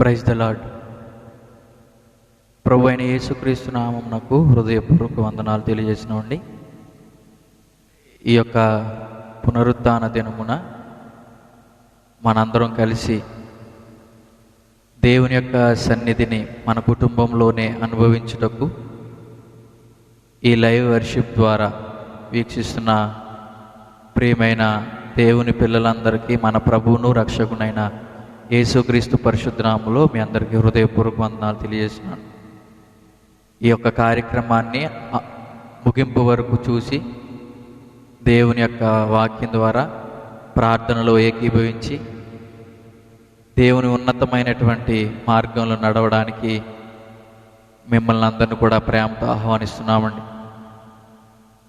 Praise the lord. ప్రభు అయిన యేసుక్రీస్తు నామమునకు హృదయపూర్వక వందనాలు తెలియజేసినవండి. ఈ యొక్క పునరుత్థాన దినమున మనందరం కలిసి దేవుని యొక్క సన్నిధిని మన కుటుంబంలోనే అనుభవించుటకు ఈ లైవ్ వర్షిప్ ద్వారా వీక్షిస్తున్న ప్రియమైన దేవుని పిల్లలందరికీ మన ప్రభువును రక్షకునైన యేసుక్రీస్తు పరిశుద్ధ నామములో మీ అందరికీ హృదయపూర్వక వందనాలు తెలియజేస్తున్నాను. ఈ యొక్క కార్యక్రమాన్ని ముగింపు వరకు చూసి దేవుని యొక్క వాక్యం ద్వారా ప్రార్థనలో ఏకీభవించి దేవుని ఉన్నతమైనటువంటి మార్గంలో నడవడానికి మిమ్మల్ని అందరిని కూడా ప్రేమతో ఆహ్వానిస్తున్నామండి.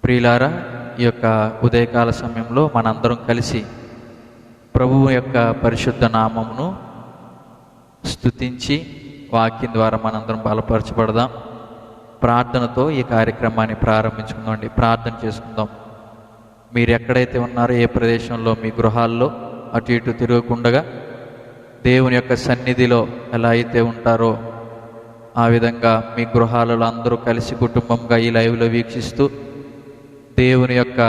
ప్రియులారా, ఈ యొక్క ఉదయకాల సమయంలో మనందరం కలిసి ప్రభువు యొక్క పరిశుద్ధ నామమును స్తుతించి వాక్యం ద్వారా మనందరం బలపరచబడదాం. ప్రార్థనతో ఈ కార్యక్రమాన్ని ప్రారంభించుకుందామండి. ప్రార్థన చేసుకుందాం. మీరు ఎక్కడైతే ఉన్నారో, ఏ ప్రదేశంలో, మీ గృహాల్లో అటు ఇటు తిరగకుండగా దేవుని యొక్క సన్నిధిలో ఎలా అయితే ఉంటారో ఆ విధంగా మీ గృహాలలో అందరూ కలిసి కుటుంబంగా ఈ లైవ్లో వీక్షిస్తూ దేవుని యొక్క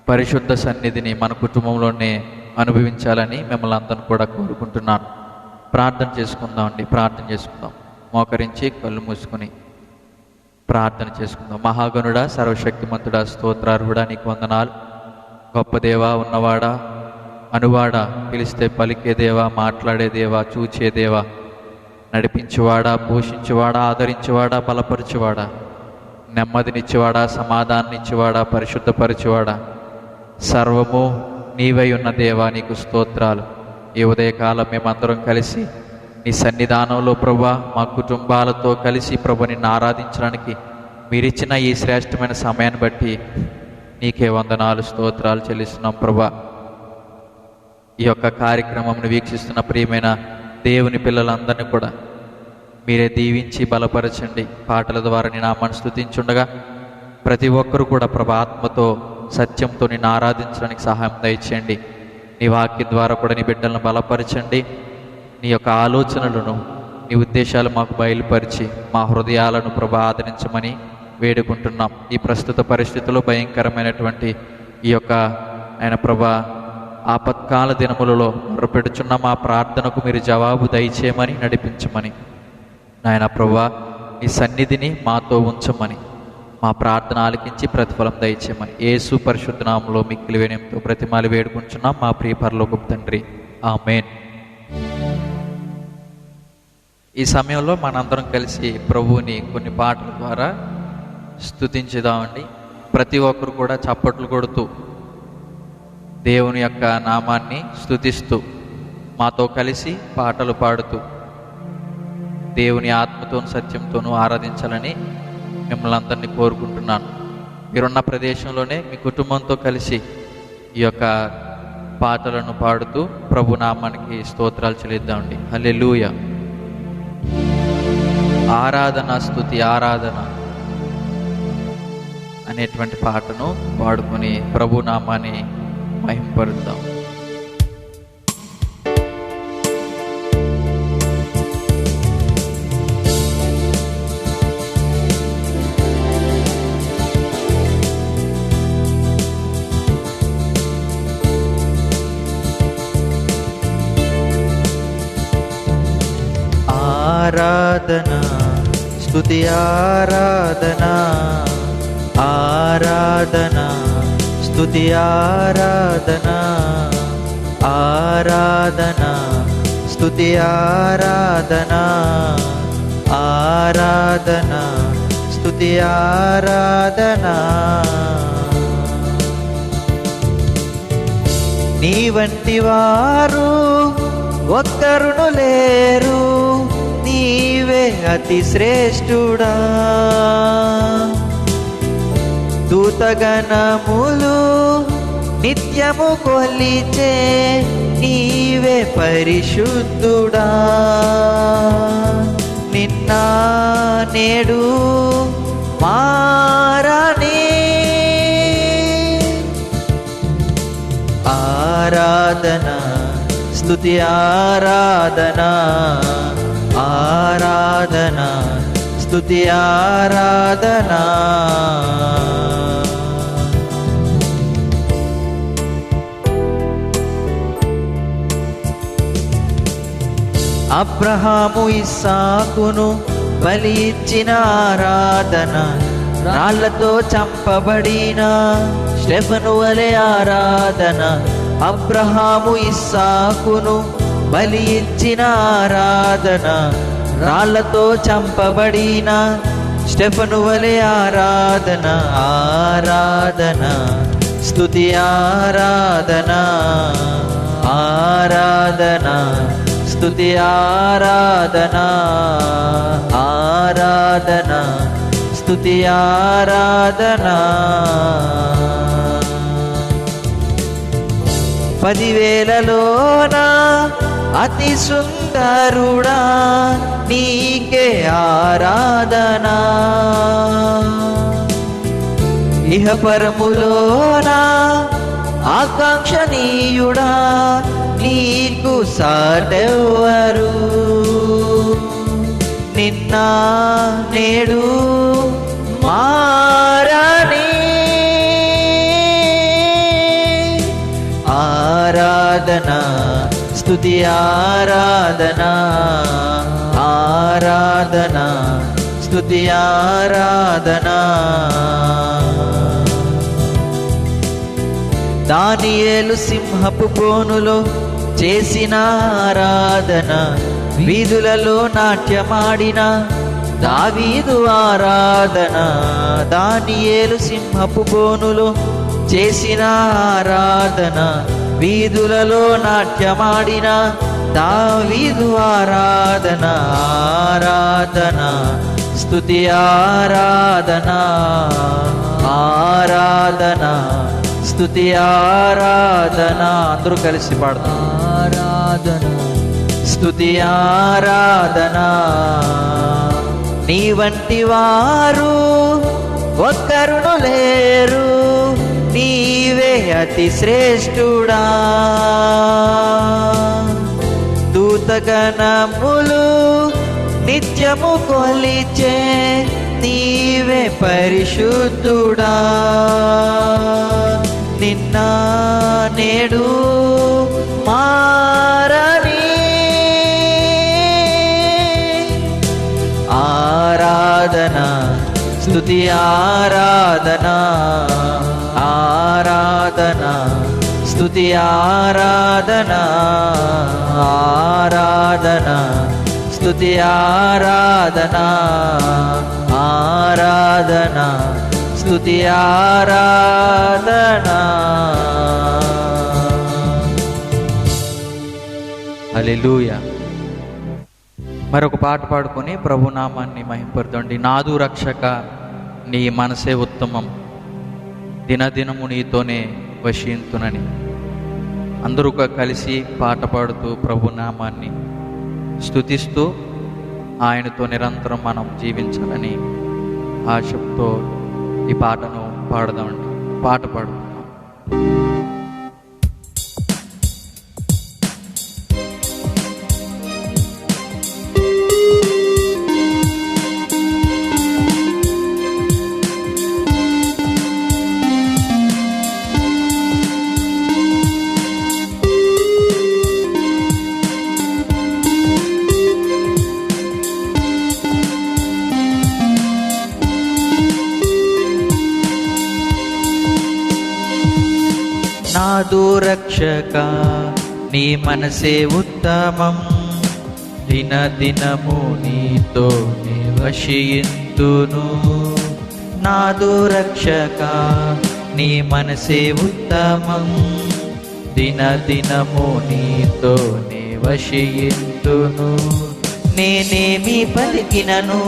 పరిశుద్ధ సన్నిధిని మన కుటుంబంలోనే అనుభవించాలని మిమ్మల్ని అందరిని కూడా కోరుకుంటున్నాను. ప్రార్థన చేసుకుందామండి. ప్రార్థన చేసుకుందాం. మోకరించి కళ్ళు మూసుకొని ప్రార్థన చేసుకుందాం. మహాగణుడా, సర్వశక్తిమంతుడా, స్తోత్రార్హుడా, నీకు వందనాలు. గొప్ప దేవా, ఉన్నవాడా, అనువాడా, పిలిస్తే పలికే దేవా, మాట్లాడే దేవా, చూచే దేవా, నడిపించువాడా, పోషించువాడా, ఆదరించువాడా, బలపరచువాడా, నెమ్మదినిచ్చేవాడా, సమాధానాన్నిచ్చేవాడా, పరిశుద్ధపరచువాడా, సర్వము నీవై ఉన్న దేవా, నీకు స్తోత్రాలు. ఈ ఉదయకాలం మేమందరం కలిసి నీ సన్నిధానంలో ప్రభువా, మా కుటుంబాలతో కలిసి ప్రభు నిన్ను ఆరాధించడానికి మీరిచ్చిన ఈ శ్రేష్టమైన సమయాన్ని బట్టి నీకే వందనాలు, స్తోత్రాలు చెల్లిస్తున్నాం ప్రభువా. ఈ యొక్క కార్యక్రమంను వీక్షిస్తున్న ప్రియమైన దేవుని పిల్లలందరినీ కూడా మీరే దీవించి బలపరచండి. పాటల ద్వారా నీ నామాన్ని స్తుతించుండగా ప్రతి ఒక్కరూ కూడా ప్రభు ఆత్మతో సత్యంతో నిన్ను ఆరాధించడానికి సహాయం దయచేయండి. నీ వాక్యం ద్వారా కూడా నీ బిడ్డలను బలపరచండి. నీ యొక్క ఆలోచనలను, నీ ఉద్దేశాలు మాకు బయలుపరిచి మా హృదయాలను ప్రభు ఆదరించమని వేడుకుంటున్నాం. ఈ ప్రస్తుత పరిస్థితుల్లో భయంకరమైనటువంటి ఈ యొక్క ఆయన ప్రభా ఆపత్కాల దినములలో మొరపెడుచున్న మా ప్రార్థనకు మీరు జవాబు దయచేయమని, నడిపించమని నాయన ప్రభువా, ఈ సన్నిధిని మాతో ఉంచమని, మా ప్రార్థన ఆలకించి ప్రతిఫలం దయచేయమని యేసు పరిశుద్ధ నామములో మిక్కిలి వినయంతో ప్రతిమాలు వేడుకుంటున్నాం మా ప్రియ పరలోకపు తండ్రి, ఆమేన్. ఈ సమయంలో మనందరం కలిసి ప్రభువుని కొన్ని పాటల ద్వారా స్తుతించుదామండి. ప్రతి ఒక్కరు కూడా చప్పట్లు కొడుతూ దేవుని యొక్క నామాన్ని స్తుతిస్తూ మాతో కలిసి పాటలు పాడుతూ దేవుని ఆత్మతోను సత్యంతోనూ ఆరాధించాలని మిమ్మల్ని అందరినీ కోరుకుంటున్నాను. మీరున్న ప్రదేశంలోనే మీ కుటుంబంతో కలిసి ఈ యొక్క పాటలను పాడుతూ ప్రభు నామానికి స్తోత్రాలు చెల్లిద్దామండి. హల్లెలూయా. ఆరాధన, స్తుతి, ఆరాధన అనేటువంటి పాటను పాడుకొని ప్రభు నామాన్ని మహింపరుద్దాం. ఆరాధన, స్తుతి, ఆరాధన, ఆరాధన, స్తుతి, ఆరాధన, ఆరాధన, స్తుతి, ఆరాధన, ఆరాధన, స్తుతి, ఆరాధన. నీ వంటి వారు ఒక్కరును లేరు, నీవే అతి శ్రేష్ఠుడా. దూతగణములు నిత్యము కొలిచే నీవే పరిశుద్ధుడా. నిన్న నేడు మారని ఆరాధన, స్తుతి ఆరాధన ఆరాధన స్తుతి ఆరాధన. అబ్రహాము ఇస్సాకును బలి ఇచ్చిన ఆరాధన, రాళ్లతో చంపబడిన స్టెఫను వలె ఆరాధన. అబ్రహాము ఇస్సాకును బలి ఇచ్చిన ఆరాధన, రాళ్లతో చంపబడిన స్టెఫను వలె ఆరాధన ఆరాధన స్తుతి ఆరాధన ఆరాధన స్తుతి ఆరాధన ఆరాధన స్తుతి ఆరాధన. 10,000లోన అతి సుందరుడా నీకే ఆరాధన. ఇహపరములోన ఆకాంక్షణీయుడా నీకు సాటెవ్వరు. నిన్న నేడు మారని ఆరాధన స్తుతి ఆరాధన ఆరాధన స్తుతి ఆరాధన. దానియేలు సింహపు బోనులో చేసిన ఆరాధన, వీధులలో నాట్యమాడిన దావీదు ఆరాధన. దానియేలు సింహపు బోనులో చేసిన ఆరాధన, వీధులలో నాట్యమాడిన దావీదు ఆరాధన ఆరాధన స్తుతి ఆరాధన ఆరాధన స్తుతి ఆరాధన. అందరూ కలిసి పాడతాం. ఆరాధన స్తుతి ఆరాధన. నీ వంటి వారు ఒక్కరును లేరు, నీవే అతి శ్రేష్ఠుడా. దూతగణములు నిత్యము కొలిచే నీవే పరిశుద్ధుడా. నిన్న నేడు మారని ఆరాధన స్తుతి ఆరాధన ఆరాధన స్తుతి ఆరాధన ఆరాధన స్తుతి ఆరాధన ఆరాధన స్తుతి ఆరాధన. హల్లెలూయా. మరొక పాట పాడుకొని ప్రభునామాన్ని మహింపరుదండి. నాదు రక్షక నీ మనసే ఉత్తమం, దినదినము నీతోనే వశింతునని. అందరూ కలిసి పాట పాడుతూ ప్రభునామాన్ని స్తుతిస్తూ ఆయనతో నిరంతరం మనం జీవించాలని ఆశతో ఈ పాటను పాడదామండి. పాట పాడుతున్నాం. నాదు రక్షక నీ మనసే ఉత్తమం, దినదినము నీతో వశింతును. నాదు రక్షక నీ మనసే ఉత్తమం, దినదినము నీతో వశింతును. నేనేమి పలికినను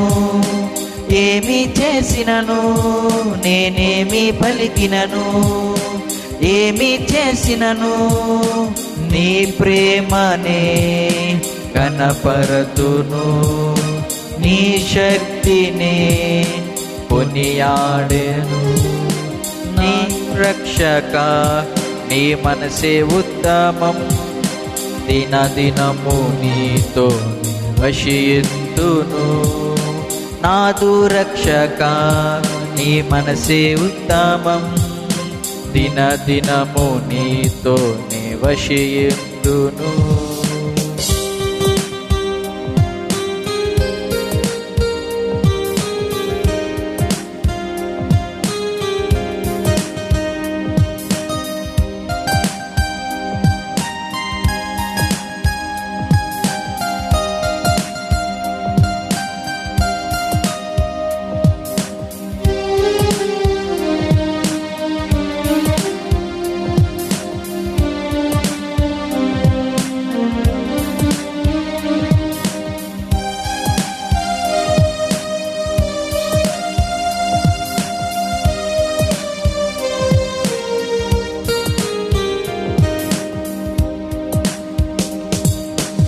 ఏమి చేసినను, నేనేమి పలికినను ఏమి చేసినను, నీ ప్రేమనే కనపరతును. నీ శక్తినే కొనియాడెను. నీ రక్షక నీ మనసే ఉత్తమం, దినదినము నీతో వశింతును. నాదు రక్షక నీ మనసే ఉత్తమం, దినదినము నీతో వశింతును.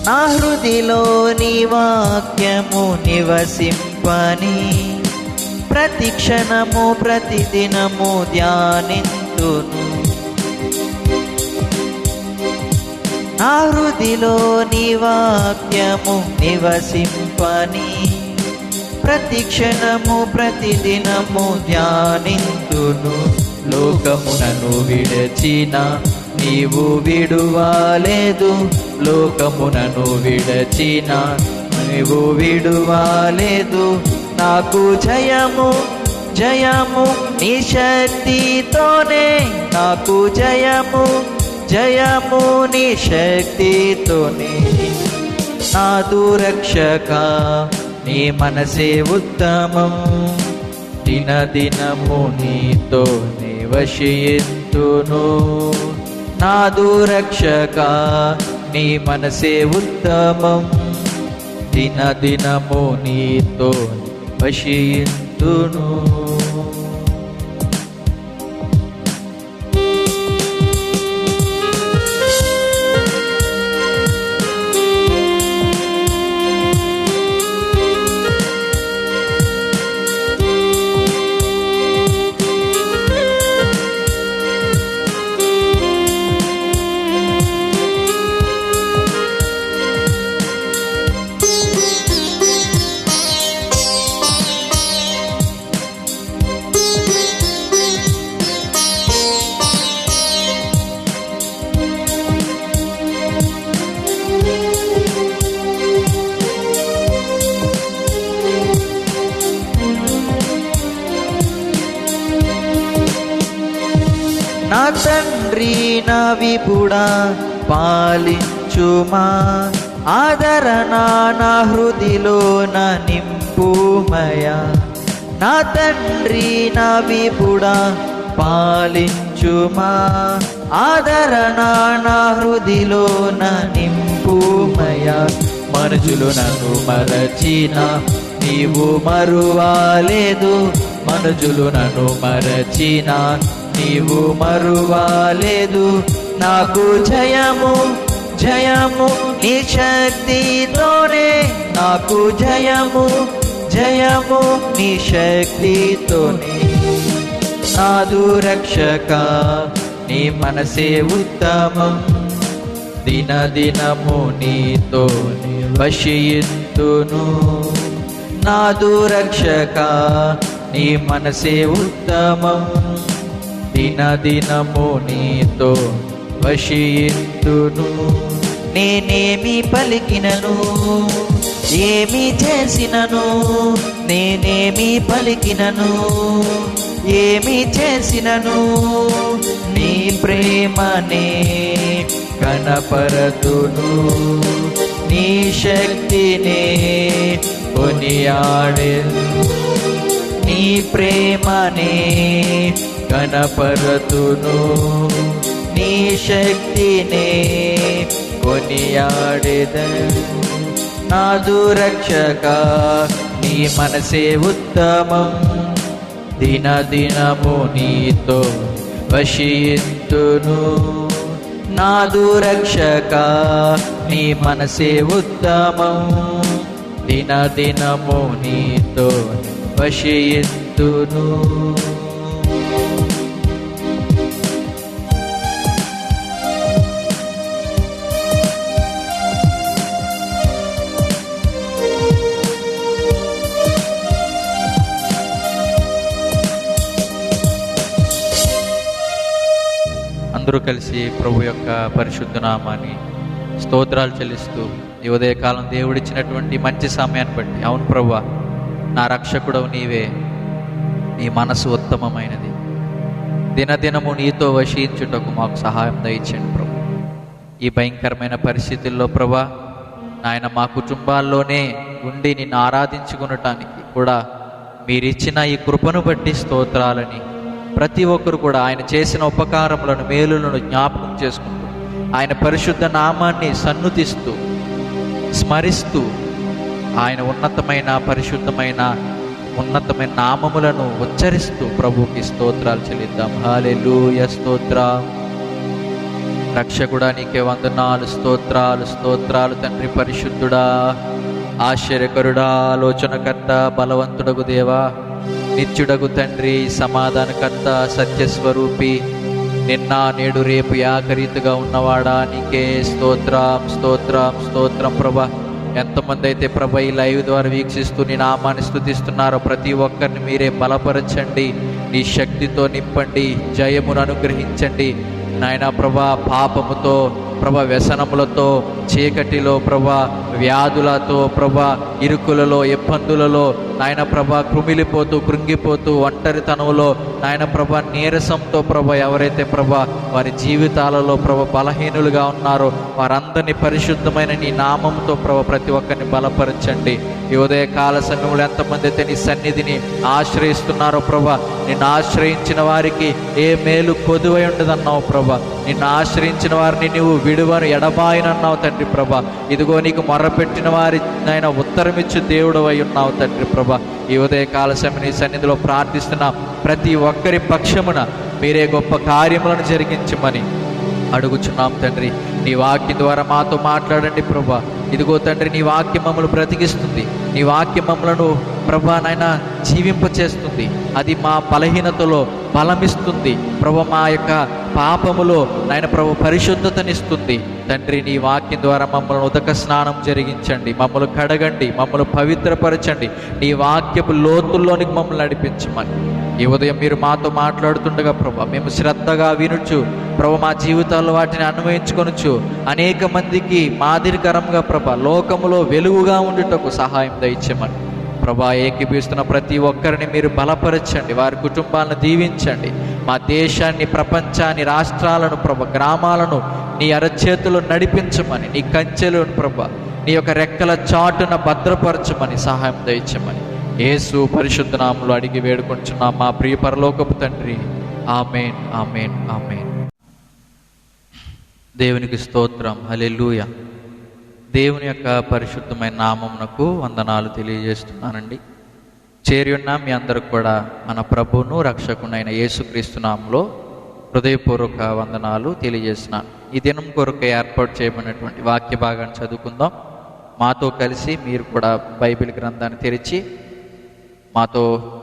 నా హృదిలో నీ వాక్యము నివసింపని, ప్రతి క్షణము ప్రతిదినము ధ్యానింతును. నా హృదిలో నీ వాక్యము నివసింపని, ప్రతి క్షణము ప్రతిదినము ధ్యానింతును. లోకమునను విడచిన నీవు విడువాలేదు, లోకమునను విడచిన నీవు విడువాలేదు. నాకు జయము జయము నీ శక్తితోనే, నాకు జయము జయము నీ శక్తితోనే. నాదు రక్షక నీ మనసే ఉత్తమం, దినదినము నీతో వశింతును. నాదు రక్షక నీ మనసే ఉత్తమం, దినదినము నీతో వశింతును. నా తండ్రి నా విపుడా పాలించుమా, ఆదరణ నా హృదిలో నా నింపుమయా. నా తండ్రి నా విపుడా పాలించుమా, ఆదరణ నా హృదిలో నా నింపుమయా. మనుషులు నన్ను మరచిన నీవు మరువాలేదు, మనుషులు నన్ను మరచిన నీవు మరువాలేదు. నాకు జయము జయము నీ శక్తితోనే, నాకు జయము జయము నీ శక్తితోనే. నాదు రక్షక నీ మనసే ఉత్తమం, దినదినము నీతో వశింతును. నాదు రక్షక నీ మనసే ఉత్తమం, దినదినము నీతో వశింతును. నేనేమి పలికినను ఏమి చేసినను, నేనేమి పలికినను ఏమి చేసినను, నీ ప్రేమనే కనపరతును. నీ శక్తినే కొనియాడెను, నీ ప్రేమనే కనపరతును. నీ శక్తినే కొనియాడెదను. నాదు రక్షక నీ మనసే ఉత్తమం, దినదినము నీతో వశింతును. నాదు రక్షక నీ మనసే ఉత్తమం, దినదినము నీతో వశింతును. అందరూ కలిసి ప్రభు యొక్క పరిశుద్ధ నామాన్ని స్తోత్రాలు చెల్లిస్తూ ఈ ఉదయకాలం దేవుడిచ్చినటువంటి మంచి సమయాన్ని బట్టి, అవును ప్రభువా, నా రక్షకుడవు నీవే, నీ మనసు ఉత్తమమైనది, దినదినము నీతో వశించుటకు మాకు సహాయం దయచేయండి ప్రభు. ఈ భయంకరమైన పరిస్థితుల్లో ప్రభా నాయన మా కుటుంబాల్లోనే ఉండి నిన్ను ఆరాధించుకునటానికి కూడా మీరిచ్చిన ఈ కృపను బట్టి స్తోత్రాలని ప్రతి ఒక్కరు కూడా ఆయన చేసిన ఉపకారములను, మేలులను జ్ఞాపకం చేసుకుంటూ ఆయన పరిశుద్ధ నామాన్ని సన్నుతిస్తూ స్మరిస్తూ ఆయన ఉన్నతమైన పరిశుద్ధమైన నామములను ఉచ్చరిస్తూ ప్రభువుకి స్తోత్రాలు చెల్లిద్దాం. హల్లెలూయా, స్తోత్రం. రక్షకుడా నీకే వందనాలు, స్తోత్రాలు తండ్రి. పరిశుద్ధుడా, ఆశ్చర్యకరుడా, ఆలోచనకర్త, బలవంతుడగు దేవా, నిత్యుడగు తండ్రి, సమాధానకర్త, సత్యస్వరూపి, నిన్న నేడు రేపు ఏకరీతిగా ఉన్నవాడా, నీకే స్తోత్రం ప్రభా. ఎంతమంది అయితే ప్రభా ఈ లైవ్ ద్వారా వీక్షిస్తూ నీ నామాన్ని స్తుతిస్తున్నారో ప్రతి ఒక్కరిని మీరే బలపరచండి, నీ శక్తితో నింపండి, జయమును అనుగ్రహించండి నాయన ప్రభా. పాపముతో ప్రభా, వ్యసనములతో, చీకటిలో ప్రభా, వ్యాధులతో ప్రభా, ఇరుకులలో, ఇబ్బందులలో నాయన ప్రభా కృమిలిపోతూ, కృంగిపోతూ, ఒంటరితనంలో నాయన ప్రభా నీరసంతో ప్రభా ఎవరైతే ప్రభా వారి జీవితాలలో ప్రభా బలహీనులుగా ఉన్నారో వారందరినీ పరిశుద్ధమైన నీ నామంతో ప్రభా ప్రతి ఒక్కరిని బలపరచండి. ఈ ఉదయకాల సమయంలో ఎంతమంది అయితే నీ సన్నిధిని ఆశ్రయిస్తున్నారో ప్రభా, నిన్ను ఆశ్రయించిన వారికి ఏ మేలు కొదువై ఉండదన్నావు ప్రభా. నిన్ను ఆశ్రయించిన వారిని నువ్వు విడువను ఎడబాయనన్నావు తండ్రి ప్రభా. ఇదిగో నీకు మొర్రపెట్టిన వారి నాయన ఉత్తరమిచ్చు దేవుడు అయి ఉన్నావు తండ్రి ప్రభా. ఈ ఉదయకాల సమయం నీ సన్నిధిలో ప్రార్థిస్తున్న ప్రతి ఒక్కరి పక్షమున మీరే గొప్ప కార్యములను జరిగించమని అడుగుచున్నాం తండ్రి. నీ వాక్యం ద్వారా మాతో మాట్లాడండి ప్రభా. ఇదిగో తండ్రి, నీ వాక్యం మమ్మల్ని బ్రతికిస్తుంది, నీ వాక్యం మమ్మలను ప్రభా నాయన జీవింపచేస్తుంది, అది మా బలహీనతలో బలమిస్తుంది ప్రభా, మా యొక్క పాపములో నాయన ప్రభు పరిశుద్ధతనిస్తుంది తండ్రి. నీ వాక్యం ద్వారా మమ్మల్ని ఉదక స్నానం జరిగించండి, మమ్మల్ని కడగండి, మమ్మల్ని పవిత్రపరచండి, నీ వాక్యపు లోతుల్లోనికి మమ్మల్ని నడిపించమని ఈ ఉదయం మీరు మాతో మాట్లాడుతుండగా ప్రభా మేము శ్రద్ధగా వినుచు ప్రభు మా జీవితాల్లో వాటిని అన్వయించుకొనుచు అనేక మందికి మాదిరికరంగా ప్రభా లోకములో వెలుగుగా ఉండుటకు సహాయం దయచేయమని ప్రభా. ఏకీపిస్తున్న ప్రతి ఒక్కరిని మీరు బలపరచండి, వారి కుటుంబాలను దీవించండి, మా దేశాన్ని, ప్రపంచాన్ని, రాష్ట్రాలను ప్రభా, గ్రామాలను నీ అరచేతులు నడిపించమని, నీ కంచెలను ప్రభా నీ యొక్క రెక్కల చాటున భద్రపరచమని సహాయం దయచేయమని యేసు పరిశుద్ధ నామములో అడిగి వేడుకొంచున్నాం మా ప్రియ పరలోకపు తండ్రి. ఆమేన్, ఆమేన్, ఆమేన్. దేవునికి స్తోత్రం. హల్లెలూయా. దేవుని యొక్క పరిశుద్ధమైన నామమునకు వందనాలు తెలియజేస్తున్నానండి. చేరి ఉన్న మీ అందరికి కూడా మన ప్రభువును రక్షకునైన యేసుక్రీస్తు నామములో హృదయపూర్వక వందనాలు తెలియజేస్తున్నాను. ఈ దినం కొరకు ఏర్పాటు చేయబడినటువంటి వాక్య భాగాన్ని చదువుకుందాం. మాతో కలిసి మీరు కూడా బైబిల్ గ్రంథాన్ని తెరిచి మాతో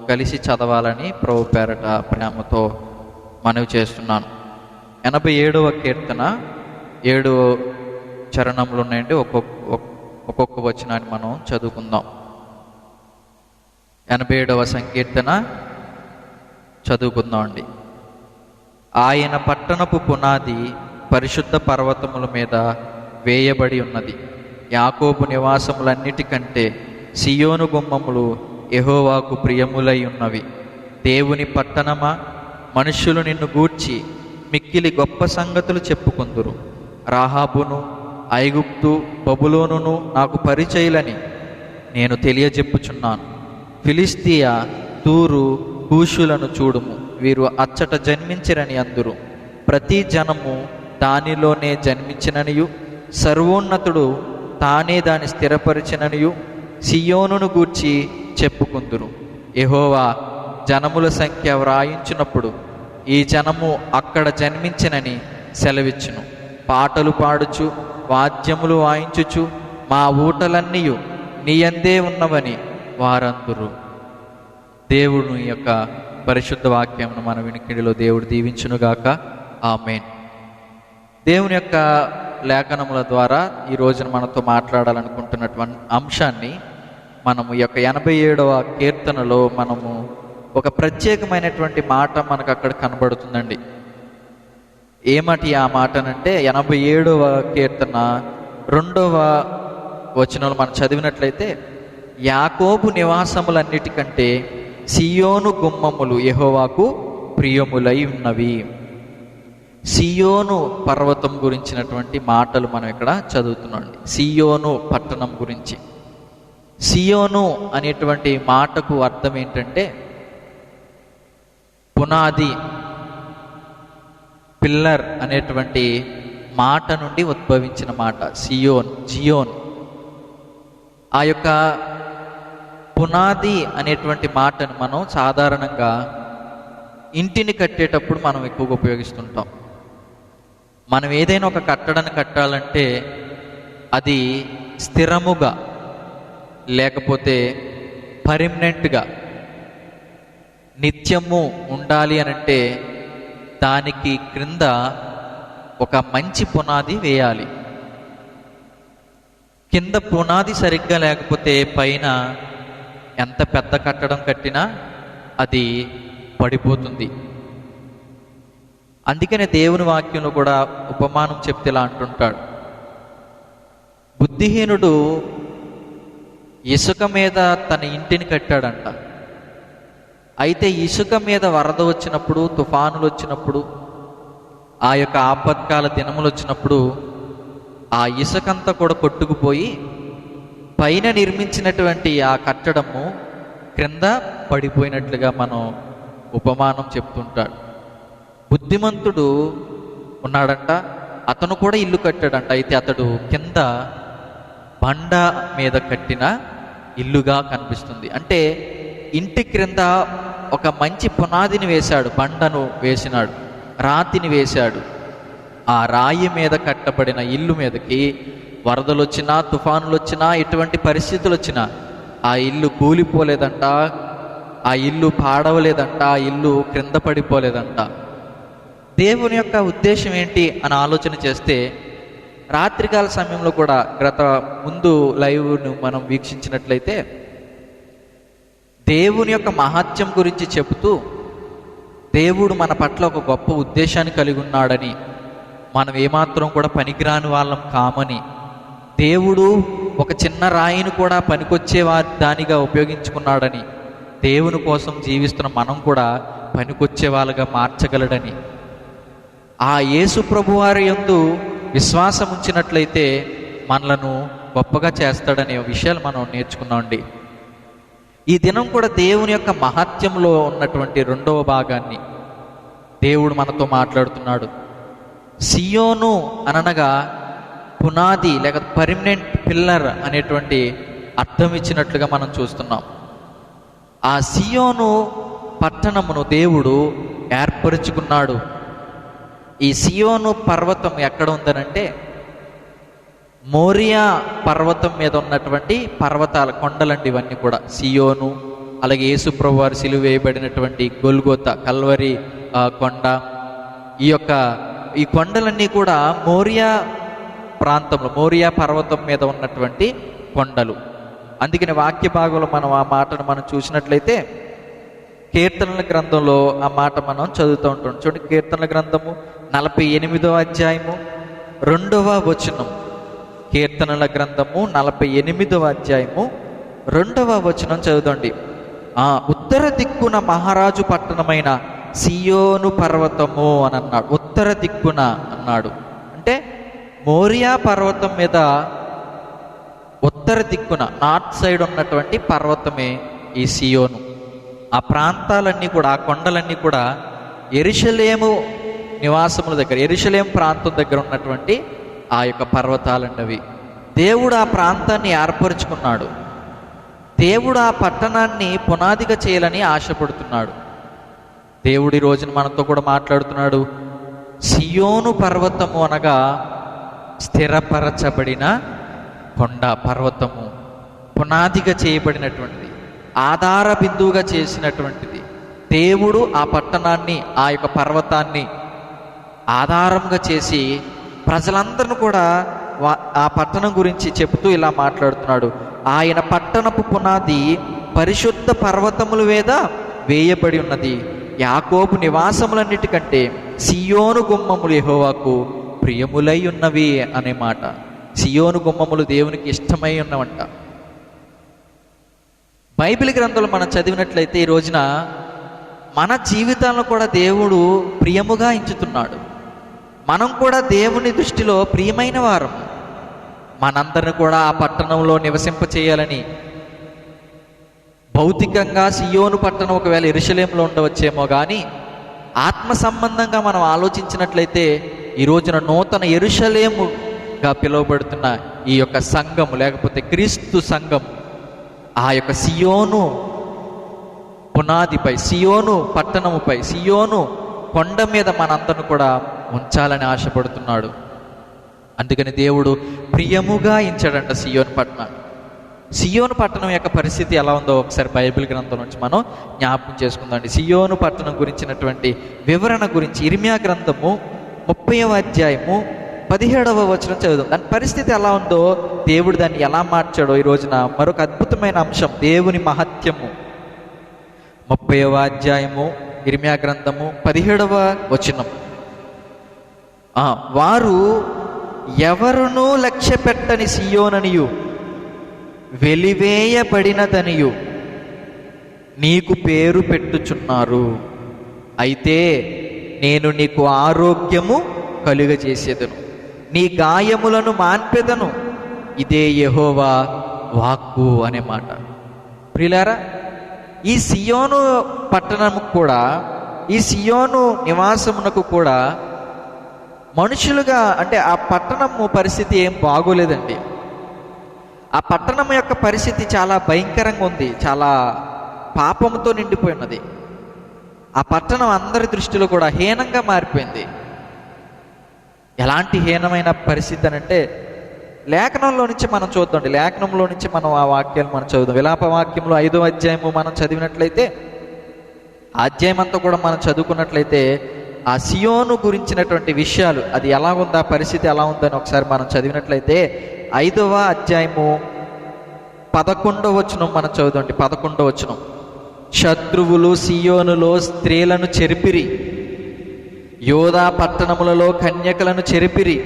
కలిసి చదవాలని ప్రభు పేరట ప్రేమతో మనవి చేస్తున్నాను. 87వ కీర్తన 7 చరణములు ఉన్నాయండి. ఒక్కొక్క వచనాన్ని మనం చదువుకుందాం. 87వ సంకీర్తన చదువుకుందాం అండి. ఆయన పట్టణపు పునాది పరిశుద్ధ పర్వతముల మీద వేయబడి ఉన్నది. యాకోబు నివాసములన్నిటికంటే సియోను గుమ్మములు యెహోవాకు ప్రియములై ఉన్నవి. దేవుని పట్టణమా, మనుష్యులు నిన్ను గూర్చి మిక్కిలి గొప్ప సంగతులు చెప్పుకుందురు. రాహాబును, ఐగుప్తు, బబులోనును నాకు పరిచయులని నేను తెలియజెప్పుచున్నాను. ఫిలిష్తియా, తూరు, కూషులను చూడుము, వీరు అచ్చట జన్మించిరని అందురు. ప్రతి జనము దానిలోనే జన్మించిననియు, సర్వోన్నతుడు తానే దాన్ని స్థిరపరిచిననియు సియోనును గూర్చి చెప్పుకుందురు. యెహోవా జనముల సంఖ్య వ్రాయించినప్పుడు ఈ జనము అక్కడ జన్మించినని సెలవిచ్చును. పాటలు పాడుచు, వాద్యములు వాయించుచు, మా ఊటలన్నీయు నీయందే ఉన్నవని వారందురు. దేవుని యొక్క పరిశుద్ధ వాక్యమును మన వినికిడిలో దేవుడు దీవించునుగాక. ఆమేన్. దేవుని యొక్క లేఖనముల ద్వారా ఈ రోజున మనతో మాట్లాడాలనుకుంటున్నటువంటి అంశాన్ని మనము ఈ యొక్క 87వ కీర్తనలో మనము ఒక ప్రత్యేకమైనటువంటి మాట మనకు అక్కడ కనబడుతుందండి. ఏమటి ఆ మాటనంటే 87వ కీర్తన 2వ వచనంలో మనం చదివినట్లయితే, యాకోబు నివాసములన్నిటికంటే సియోను గుమ్మములు యెహోవాకు ప్రియములై ఉన్నవి. సియోను పర్వతం గురించినటువంటి మాటలు మనం ఇక్కడ చదువుతున్నాం. సియోను పట్టణం గురించి. సియోను అనేటువంటి మాటకు అర్థం ఏంటంటే పునాది, పిల్లర్ అనేటువంటి మాట నుండి ఉద్భవించిన మాట సియోన్, జియోన్. ఆ యొక్క పునాది అనేటువంటి మాటను మనం సాధారణంగా ఇంటిని కట్టేటప్పుడు మనం ఎక్కువగా ఉపయోగిస్తుంటాం. మనం ఏదైనా ఒక కట్టడాన్ని కట్టాలంటే అది స్థిరముగా లేకపోతే పర్మనెంట్గా నిత్యము ఉండాలి అనంటే దానికి క్రింద ఒక మంచి పునాది వేయాలి. కింద పునాది సరిగ్గా లేకపోతే పైన ఎంత పెద్ద కట్టడం కట్టినా అది పడిపోతుంది. అందుకనే దేవుని వాక్యంలో కూడా ఉపమానం చెప్తే ఇలా అంటుంటాడు, బుద్ధిహీనుడు ఇసుక మీద తన ఇంటిని కట్టాడంట. అయితే ఇసుక మీద వరద వచ్చినప్పుడు, తుఫానులు వచ్చినప్పుడు, ఆ యొక్క ఆపత్కాల దినములు వచ్చినప్పుడు ఆ ఇసుకంతా కూడా కొట్టుకుపోయి పైన నిర్మించినటువంటి ఆ కట్టడము క్రింద పడిపోయినట్లుగా మనం ఉపమానం చెప్తుంటాడు. బుద్ధిమంతుడు ఉన్నాడంట, అతను కూడా ఇల్లు కట్టాడంట. అయితే అతడు కింద బండ మీద కట్టిన ఇల్లుగా కనిపిస్తుంది. అంటే ఇంటి క్రింద ఒక మంచి పునాదిని వేశాడు, బండను వేసినాడు, రాతిని వేశాడు. ఆ రాయి మీద కట్టబడిన ఇల్లు మీదకి వరదలు వచ్చినా, తుఫానులు వచ్చినా, ఎటువంటి పరిస్థితులు వచ్చినా ఆ ఇల్లు కూలిపోలేదంట, ఆ ఇల్లు పాడవలేదంట, ఆ ఇల్లు క్రింద పడిపోలేదంట. దేవుని యొక్క ఉద్దేశం ఏంటి అని ఆలోచన చేస్తే, రాత్రికాల సమయంలో కూడా ముందు లైవ్ను మనం వీక్షించినట్లయితే దేవుని యొక్క మహత్యం గురించి చెబుతూ దేవుడు మన పట్ల ఒక గొప్ప ఉద్దేశాన్ని కలిగి ఉన్నాడని, మనం ఏమాత్రం కూడా పనికిరాని వాళ్ళం కామని, దేవుడు ఒక చిన్న రాయిని కూడా పనికొచ్చే దానిగా ఉపయోగించుకున్నాడని, దేవుని కోసం జీవిస్తున్న మనం కూడా పనికొచ్చే వాళ్ళగా మార్చగలడని, ఆ యేసు ప్రభువారి యందు విశ్వాసం ఉంచినట్లయితే మనలను గొప్పగా చేస్తాడనే విషయాలు మనం నేర్చుకున్నామండి. ఈ దినం కూడా దేవుని యొక్క మహత్యంలో ఉన్నటువంటి 2వ భాగాన్ని దేవుడు మనతో మాట్లాడుతున్నాడు. సియోను అనగా పునాది లేక పర్మనెంట్ పిల్లర్ అనేటువంటి అర్థం ఇచ్చినట్లుగా మనం చూస్తున్నాం. ఆ సియోను పట్టణమును దేవుడు ఏర్పరుచుకున్నాడు. ఈ సియోను పర్వతం ఎక్కడ ఉందనంటే మోరియా పర్వతం మీద ఉన్నటువంటి పర్వతాల కొండలండి ఇవన్నీ కూడా. సియోను, అలాగే యేసుప్రభు వారు సిలువ వేయబడినటువంటి గొల్గోతా, కల్వరి కొండ, ఈ కొండలన్నీ కూడా మోరియా ప్రాంతంలో, మోరియా పర్వతం మీద ఉన్నటువంటి కొండలు. అందుకని వాక్య భాగంలో మనం ఆ మాటను మనం చూసినట్లయితే కీర్తనల గ్రంథంలో ఆ మాట మనం చదువుతూ ఉంటాం. చూడండి, కీర్తనల గ్రంథము 48వ అధ్యాయము 2వ వచనం. కీర్తనల గ్రంథము 48వ అధ్యాయము 2వ వచనం చదువుతండి. ఉత్తర దిక్కున మహారాజు పట్టణమైన సియోను పర్వతము అని అన్నాడు. ఉత్తర దిక్కున అన్నాడు అంటే మోరియా పర్వతం మీద ఉత్తర దిక్కున, నార్త్ సైడ్ ఉన్నటువంటి పర్వతమే ఈ సియోను. ఆ ప్రాంతాలన్నీ కూడా, ఆ కొండలన్నీ కూడా యెరూషలేము నివాసముల దగ్గర, యెరూషలేము ప్రాంతం దగ్గర ఉన్నటువంటి ఆ యొక్క పర్వతాలండవి. దేవుడు ఆ ప్రాంతాన్ని ఏర్పరుచుకున్నాడు. దేవుడు ఆ పట్టణాన్ని పునాదిగా చేయాలని ఆశపడుతున్నాడు. దేవుడి రోజున మనతో కూడా మాట్లాడుతున్నాడు. సియోను పర్వతము అనగా స్థిరపరచబడిన కొండ, పర్వతము, పునాదిగా చేయబడినటువంటిది, ఆధార బిందువుగా చేసినటువంటిది. దేవుడు ఆ పట్టణాన్ని, ఆ యొక్క పర్వతాన్ని ఆధారంగా చేసి ప్రజలందరిని కూడా ఆ పట్టణం గురించి చెబుతూ ఇలా మాట్లాడుతున్నాడు. ఆయన పట్టణపు పునాది పరిశుద్ధ పర్వతముల మీద వేయబడి ఉన్నది, యాకోబు నివాసములన్నిటికంటే సియోను గుమ్మములు యెహోవాకు ప్రియములై ఉన్నవి అనే మాట. సియోను గుమ్మములు దేవునికి ఇష్టమై ఉన్నవంట. బైబిల్ గ్రంథంలో మనం చదివినట్లయితే ఈ రోజున మన జీవితాలను కూడా దేవుడు ప్రియముగా ఎంచుతున్నాడు. మనం కూడా దేవుని దృష్టిలో ప్రియమైన వారం. మనందరిని కూడా ఆ పట్టణంలో నివసింపచేయాలని, భౌతికంగా సియోను పట్టణం ఒకవేళ యెరూషలేములో ఉండవచ్చేమో కానీ ఆత్మ సంబంధంగా మనం ఆలోచించినట్లయితే ఈ రోజున నూతన యెరూషలేముగా పిలువబడుతున్న ఈ యొక్క సంఘము, లేకపోతే క్రీస్తు సంఘం ఆ యొక్క సియోను పునాదిపై, సియోను పట్టణముపై, సియోను కొండ మీద మనందరిని కూడా ఉంచాలని ఆశపడుతున్నాడు. అందుకని దేవుడు ప్రియముగా ఎంచాడంట సియోను పట్టణాన్ని. సియోను పట్టణం యొక్క పరిస్థితి ఎలా ఉందో ఒకసారి బైబిల్ గ్రంథం నుంచి మనం జ్ఞాపకం చేసుకుందాం. సియోను పట్టణం గురించినటువంటి వివరణ గురించి ఇర్మియా గ్రంథము 30వ అధ్యాయము 17వ వచనం చదువుదాం. దాని పరిస్థితి ఎలా ఉందో, దేవుడు దాన్ని ఎలా మార్చాడో ఈ రోజున మరొక అద్భుతమైన అంశం, దేవుని మహత్యము. 30వ అధ్యాయము ఇర్మియా గ్రంథము 17వ వచనం. వారు ఎవరునూ లక్ష్య పెట్టని సియోననియు వెలివేయబడినదనియు నీకు పేరు పెట్టుచున్నారు. అయితే నేను నీకు ఆరోగ్యము కలుగజేసేదను, నీ గాయములను మాన్పెదను, ఇదే యెహోవా వాక్కు అనే మాట. ప్రియులారా, ఈ సియోను పట్టణము కూడా, ఈ సియోను నివాసమునకు కూడా మనుషులుగా, అంటే ఆ పట్టణము పరిస్థితి ఏం బాగోలేదండి. ఆ పట్టణం యొక్క పరిస్థితి చాలా భయంకరంగా ఉంది, చాలా పాపంతో నిండిపోయినది. ఆ పట్టణం అందరి దృష్టిలో కూడా హీనంగా మారిపోయింది. ఎలాంటి హీనమైన పరిస్థితి అని అంటే, లేఖనంలో నుంచి మనం చూద్దాం. లేఖనంలో నుంచి మనం ఆ వాక్యాలు మనం చదువుదాం. విలాప వాక్యంలో 5వ అధ్యాయము మనం చదివినట్లయితే, ఆ అధ్యాయం అంతా కూడా మనం చదువుకున్నట్లయితే ఆ సియోను గురించినటువంటి విషయాలు, అది ఎలా ఉందా, పరిస్థితి ఎలా ఉందని ఒకసారి మనం చదివినట్లయితే 5వ అధ్యాయము 11వ వచనం మనం చదువుదాం. 11వ వచనం. శత్రువులు సియోనులో స్త్రీలను చెరిపిరి, యోధా పట్టణములలో కన్యకలను చెరిపిరి,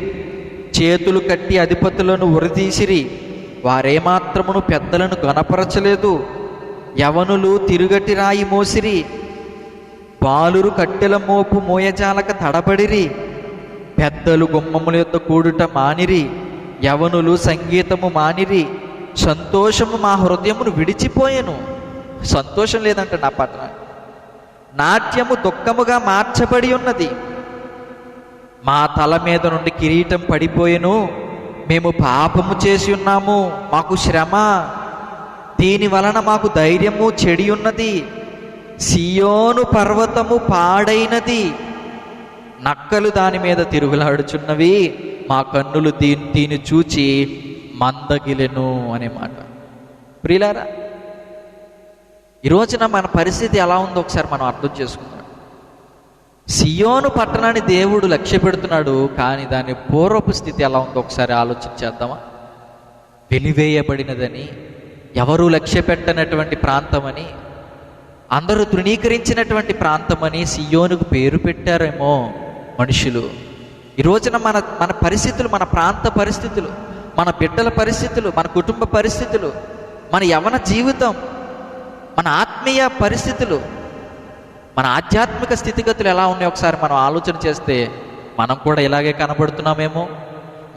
చేతులు కట్టి అధిపతులను ఉరితీసిరి, వారేమాత్రమును పెద్దలను గణపరచలేదు. యవనులు తిరుగటి రాయి మోసిరి, బాలురు కట్టెల మోపు మోయజాలక తడబడిరి, పెద్దలు గుమ్మముల యొద్ద కూడుట మానిరి, యవనులు సంగీతము మానిరి, సంతోషము మా హృదయమును విడిచిపోయెను. సంతోషం లేదంట నా పట్టణం. నాట్యము దుఃఖముగా మార్చబడి ఉన్నది, మా తల మీద నుండి కిరీటం పడిపోయెను, మేము పాపము చేసి ఉన్నాము, మాకు శ్రమ, దీని వలన మాకు ధైర్యము చెడి ఉన్నది. సియోను పర్వతము పాడైనది, నక్కలు దాని మీద తిరుగులాడుచున్నవి, మా కన్నులు దీన్ని చూచి మందగిలెను అనే మాట. ప్రియులారా, ఈ రోజున మన పరిస్థితి ఎలా ఉందో ఒకసారి మనం అర్థం చేసుకుందాం. సియోను పట్టణాన్ని దేవుడు లక్ష్య పెడుతున్నాడు, కానీ దాని పూర్వపు స్థితి ఎలా ఉందో ఒకసారి ఆలోచించేద్దామా? వెలివేయబడినదని, ఎవరూ లక్ష్య పెట్టనటువంటి ప్రాంతమని, అందరూ తృణీకరించినటువంటి ప్రాంతమని సియోనుకు పేరు పెట్టారేమో మనుషులు. ఈ రోజున మన పరిస్థితులు, మన ప్రాంత పరిస్థితులు, మన బిడ్డల పరిస్థితులు, మన కుటుంబ పరిస్థితులు, మన యవ్వన జీవితం, మన ఆత్మీయ పరిస్థితులు, మన ఆధ్యాత్మిక స్థితిగతులు ఎలా ఉన్నాయో ఒకసారి మనం ఆలోచన చేస్తే మనం కూడా ఇలాగే కనబడుతున్నామేమో.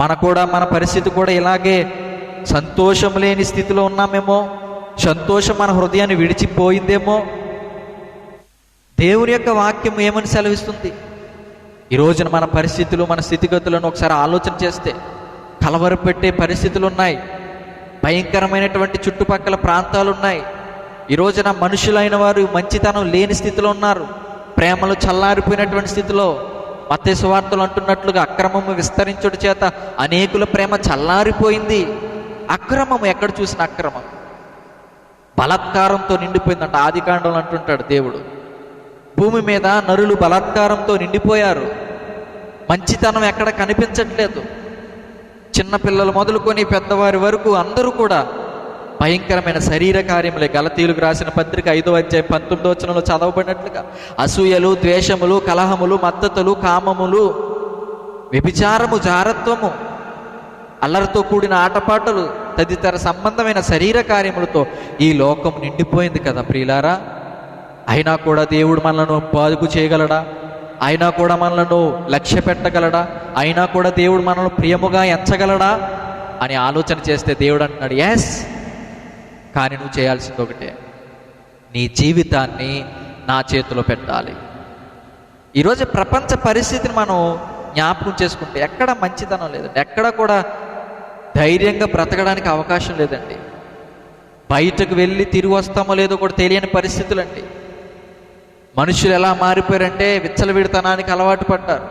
మన పరిస్థితి కూడా ఇలాగే సంతోషం లేని స్థితిలో ఉన్నామేమో. సంతోషం మన హృదయాన్ని విడిచిపోయిందేమో. దేవుని యొక్క వాక్యం ఏమని సెలవిస్తుంది? ఈ రోజున మన పరిస్థితులు, మన స్థితిగతులను ఒకసారి ఆలోచన చేస్తే కలవరపెట్టే పరిస్థితులు ఉన్నాయి. భయంకరమైనటువంటి చుట్టుపక్కల ప్రాంతాలు ఉన్నాయి. ఈ రోజున మనుషులైన వారు మంచితనం లేని స్థితిలో ఉన్నారు. ప్రేమలు చల్లారిపోయినటువంటి స్థితిలో. మత్తయి సువార్తలు అంటున్నట్లుగా అక్రమము విస్తరించుట చేత అనేకుల ప్రేమ చల్లారిపోయింది. అక్రమము, ఎక్కడ చూసిన అక్రమం, బలాత్కారంతో నిండిపోయిందంట. ఆదికాండంలో అంటుంటాడు దేవుడు, భూమి మీద నరులు బలాత్కారంతో నిండిపోయారు. మంచితనం ఎక్కడ కనిపించట్లేదు. చిన్నపిల్లలు మొదలుకొని పెద్దవారి వరకు అందరూ కూడా భయంకరమైన శరీర కార్యములే. గలతీయులకు రాసిన పత్రిక 5వ అధ్యాయం 19వ వచనంలో చదవబడినట్లుగా అసూయలు, ద్వేషములు, కలహములు, మద్దతులు, కామములు, వ్యభిచారము, జారత్వము, అల్లరితో కూడిన ఆటపాటలు తదితర సంబంధమైన శరీర కార్యములతో ఈ లోకం నిండిపోయింది కదా ప్రియులారా. అయినా కూడా దేవుడు మనలను బాగు చేయగలడా? అయినా కూడా మనలను లక్ష్య పెట్టగలడా? అయినా కూడా దేవుడు మనల్ని ప్రియముగా ఎంచగలడా అని ఆలోచన చేస్తే దేవుడు అంటున్నాడు, ఎస్, కానీ నువ్వు చేయాల్సింది ఒకటే, నీ జీవితాన్ని నా చేతిలో పెట్టాలి. ఈరోజు ప్రపంచ పరిస్థితిని మనం జ్ఞాపకం చేసుకుంటే ఎక్కడ మంచితనం లేదండి, ఎక్కడ కూడా ధైర్యంగా బ్రతకడానికి అవకాశం లేదండి. బయటకు వెళ్ళి తిరిగి వస్తామో లేదో కూడా తెలియని పరిస్థితులండి. మనుషులు ఎలా మారిపోయారంటే విచ్చలవిడితనానికి అలవాటు పడ్డారు,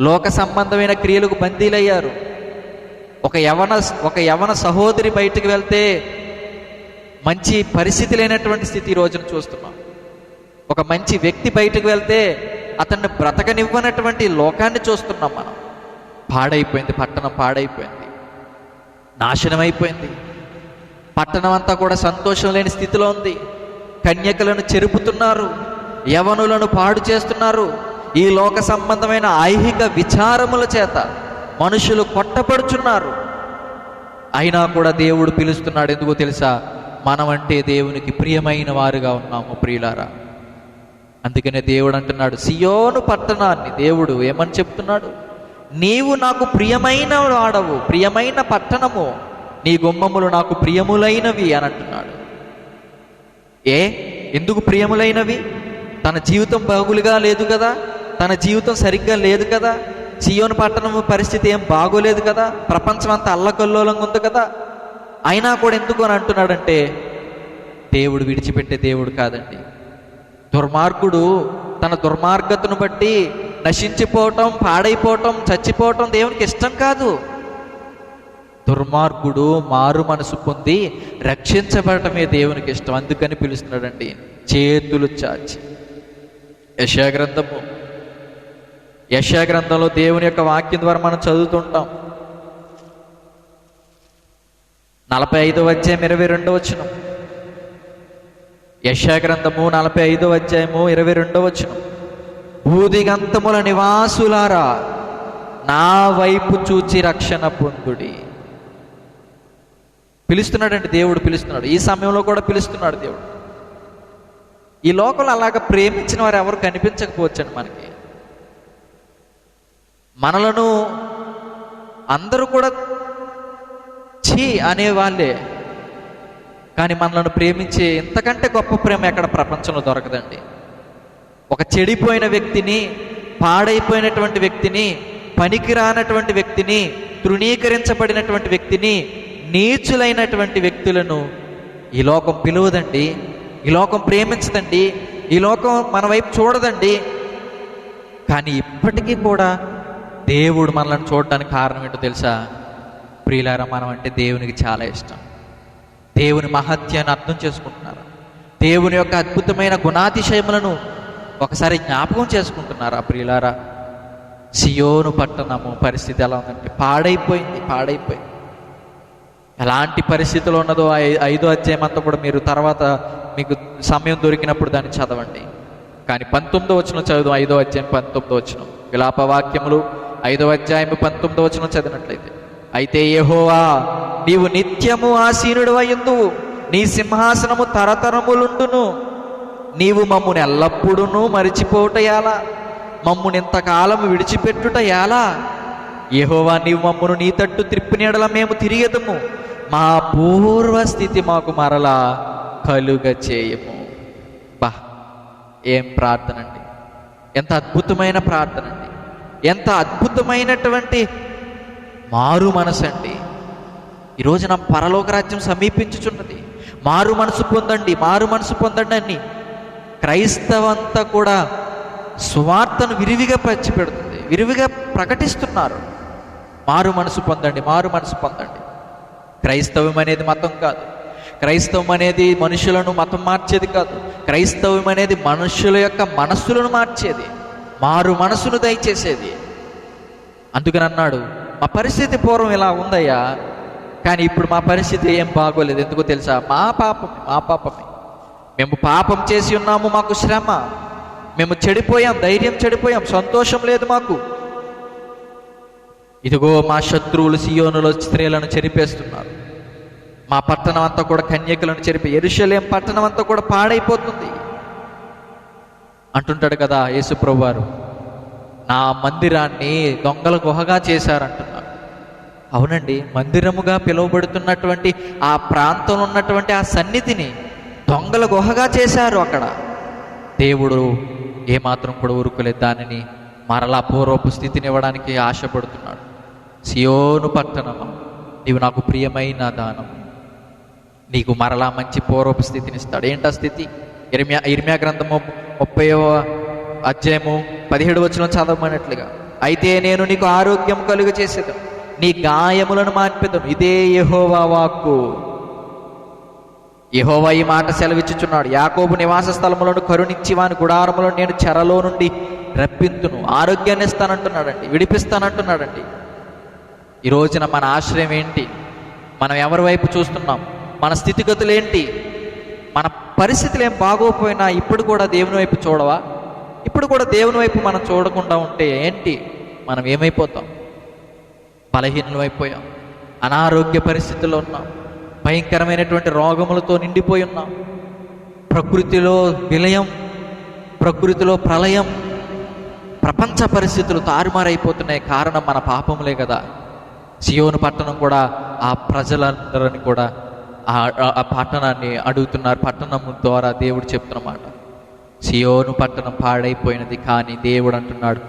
లోక సంబంధమైన క్రియలకు బందీలయ్యారు. ఒక యవన సహోదరి బయటకు వెళ్తే మంచి పరిస్థితి లేనటువంటి స్థితి ఈ రోజున చూస్తున్నాం. ఒక మంచి వ్యక్తి బయటకు వెళ్తే అతన్ని బ్రతకనివ్వనటువంటి లోకాన్ని చూస్తున్నాం మనం. పాడైపోయింది, పట్టణం పాడైపోయింది, నాశనం అయిపోయింది. పట్టణం అంతా కూడా సంతోషం లేని స్థితిలో ఉంది. కన్యకలను చెరుపుతున్నారు, యవనులను పాడు చేస్తున్నారు. ఈ లోక సంబంధమైన ఐహిక విచారముల చేత మనుషులు కొట్టపడుచున్నారు. అయినా కూడా దేవుడు పిలుస్తున్నాడు. ఎందుకో తెలుసా? మనమంటే దేవునికి ప్రియమైన వారుగా ఉన్నాము ప్రియులారా. అందుకనే దేవుడు అంటున్నాడు, సియోను పట్టణాన్ని దేవుడు ఏమని చెప్తున్నాడు? నీవు నాకు ప్రియమైన వాడవు, ప్రియమైన పట్టణము, నీ గుమ్మములు నాకు ప్రియములైనవి అని అంటున్నాడు. ఎందుకు ప్రియములైనవి? తన జీవితం బాగులుగా లేదు కదా, తన జీవితం సరిగ్గా లేదు కదా, సియోను పట్టణం పరిస్థితి ఏం బాగోలేదు కదా, ప్రపంచం అంతా అల్లకల్లోలంగా ఉంది కదా. అయినా కూడా ఎందుకు అని అంటున్నాడంటే దేవుడు విడిచిపెట్టే దేవుడు కాదండి. దుర్మార్గుడు తన దుర్మార్గతను బట్టి నశించిపోవటం, పాడైపోవటం, చచ్చిపోవటం దేవునికి ఇష్టం కాదు. దుర్మార్గుడు మారు మనసు పొంది రక్షించబడటమే దేవునికి ఇష్టం. అందుకని పిలుస్తున్నాడండి, చేతులు చాచి. యెషయా గ్రంథంలో దేవుని యొక్క వాక్యం ద్వారా మనం చదువుతుంటాం. 45వ అధ్యాయం 22వ వచనం. యెషయా గ్రంథము 45వ అధ్యాయము 22వ వచనం. భూదిగంతముల నివాసులారా, నా వైపు చూచి రక్షణ పొందుడి. పిలుస్తున్నాడండి దేవుడు, పిలుస్తున్నాడు. ఈ సమయంలో కూడా పిలుస్తున్నాడు దేవుడు. ఈ లోకంలో అలాగ ప్రేమించిన వారు ఎవరు కనిపించకపోవచ్చండి మనకి. మనలను అందరూ కూడా ఛీ అనేవాళ్ళే, కానీ మనలను ప్రేమించే ఇంతకంటే గొప్ప ప్రేమ ఎక్కడ ప్రపంచంలో దొరకదండి. ఒక చెడిపోయిన వ్యక్తిని, పాడైపోయినటువంటి వ్యక్తిని, పనికిరానటువంటి వ్యక్తిని, తృణీకరించబడినటువంటి వ్యక్తిని, నీచులైనటువంటి వ్యక్తులను ఈ లోకం పిలువదండి, ఈ లోకం ప్రేమించదండి, ఈ లోకం మన వైపు చూడదండి. కానీ ఇప్పటికీ కూడా దేవుడు మనల్ని చూడడానికి కారణం ఏంటో తెలుసా ప్రియులారా? మనం అంటే దేవునికి చాలా ఇష్టం. దేవుని మహత్యాన్ని అర్థం చేసుకుంటున్నారు, దేవుని యొక్క అద్భుతమైన గుణాతిశయములను ఒకసారి జ్ఞాపకం చేసుకుంటున్నారా ప్రియులారా? సియోను పట్టణము పరిస్థితి ఎలా ఉందంటే పాడైపోయింది. ఎలాంటి పరిస్థితిలో ఉన్నదో 5వ అధ్యాయం అంతా కూడా మీరు తర్వాత మీకు సమయం దొరికినప్పుడు దాన్ని చదవండి. కానీ 19వ వచనం చదువు. 5వ అధ్యాయం 19వ వచనం, విలాపవాక్యములు 5వ అధ్యాయం 19వ వచనం చదివినట్లయితే, అయితే యెహోవా నీవు నిత్యము ఆసీనుడు అయ్యుందువు, నీ సింహాసనము తరతరములుండును. నీవు మమ్ముని ఎల్లప్పుడూ మరిచిపోవుట ఎలా? మమ్ముని ఇంతకాలము విడిచిపెట్టుట ఎలా? యెహోవా నీవు మమ్మును నీ తట్టు త్రిప్పిన యెడల మేము తిరిగెదము, మా పూర్వస్థితి మాకు మరలా కలుగ చేయము. బా, ఏం ప్రార్థన అండి! ఎంత అద్భుతమైన ప్రార్థన అండి! ఎంత అద్భుతమైనటువంటి మారు మనసు అండి! ఈరోజు నా పరలోక రాజ్యం సమీపించుచున్నది, మారు మనసు పొందండి అని క్రైస్తవంతా కూడా సువార్తను విరివిగా పంచిపెడుతుంది, విరివిగా ప్రకటిస్తున్నారు. మారు మనసు పొందండి. క్రైస్తవం అనేది మతం కాదు, క్రైస్తవం అనేది మనుషులను మతం మార్చేది కాదు, క్రైస్తవం అనేది మనుషుల యొక్క మనస్సులను మార్చేది, మారు మనసును దయచేసేది. అందుకని అన్నాడు, మా పరిస్థితి పూర్వం ఇలా ఉందయ్యా, కానీ ఇప్పుడు మా పరిస్థితి ఏం బాగోలేదు. ఎందుకో తెలుసా? మా పాపమే. మేము పాపం చేసి ఉన్నాము, మాకు శ్రమ, మేము చెడిపోయాం, ధైర్యం చెడిపోయాం, సంతోషం లేదు మాకు. ఇదిగో మా శత్రువులు సియోనులో స్త్రీలను చెరిపేస్తున్నారు, మా పట్టణం అంతా కూడా కన్యకలను చెరిపి, యెరూషలేం పట్టణం అంతా కూడా పాడైపోతుంది అంటుంటాడు కదా యేసుప్రభు వారు. నా మందిరాన్ని దొంగల గుహగా చేశారంటున్నారు. అవునండి, మందిరముగా పిలువబడుతున్నటువంటి ఆ ప్రాంతంలో ఉన్నటువంటి ఆ సన్నిధిని దొంగల గుహగా చేశారు. అక్కడ దేవుడు ఏమాత్రం కూడా ఊరుకోలేదు, దానిని మరలా పూర్వపు స్థితిని ఇవ్వడానికి ఆశపడుతున్నాడు. సియోను పట్టణమా, నీవు నాకు ప్రియమైన దానం, నీకు మరలా మంచి పూర్వపు స్థితిని ఇస్తాడు. ఏంటా స్థితి? ఇర్మియా గ్రంథము 30వ అధ్యాయము 17వ వచనం చదవమన్నట్లుగా, అయితే నేను నీకు ఆరోగ్యం కలుగ చేసేదాను, నీ గాయములను మాన్పెదను, ఇదే యెహోవా వాక్కు. యెహోవా ఈ మాట సెలవిచ్చుచున్నాడు, యాకోబు నివాస స్థలములను కరుణించి వాని గుడారములను నేను చెరలో నుండి రప్పింతును, ఆరోగ్యాన్ని ఇస్తానంటున్నాడండి, విడిపిస్తానంటున్నాడండి. ఈ రోజున మన ఆశ్రయం ఏంటి? మనం ఎవరి వైపు చూస్తున్నాం? మన స్థితిగతులు ఏంటి? మన పరిస్థితులు ఏం బాగోపోయినా ఇప్పుడు కూడా దేవుని వైపు చూడవా? ఇప్పుడు కూడా దేవుని వైపు మనం చూడకుండా ఉంటే ఏంటి? మనం ఏమైపోతాం? బలహీనలు అయిపోయాం, అనారోగ్య పరిస్థితుల్లో ఉన్నాం, భయంకరమైనటువంటి రోగములతో నిండిపోయి ఉన్నాం, ప్రకృతిలో విలయం, ప్రకృతిలో ప్రళయం, ప్రపంచ పరిస్థితులు తారుమారైపోతున్నాయి. కారణం మన పాపములే కదా. సియోను పట్టణం కూడా ఆ ప్రజలందరిని కూడా ఆ పట్టణాన్ని అడుగుతున్నారు. పట్టణం ద్వారా దేవుడు చెప్తున్నమాట, సియోను పట్టణం పాడైపోయినది, కానీ దేవుడు అంటున్నాడు,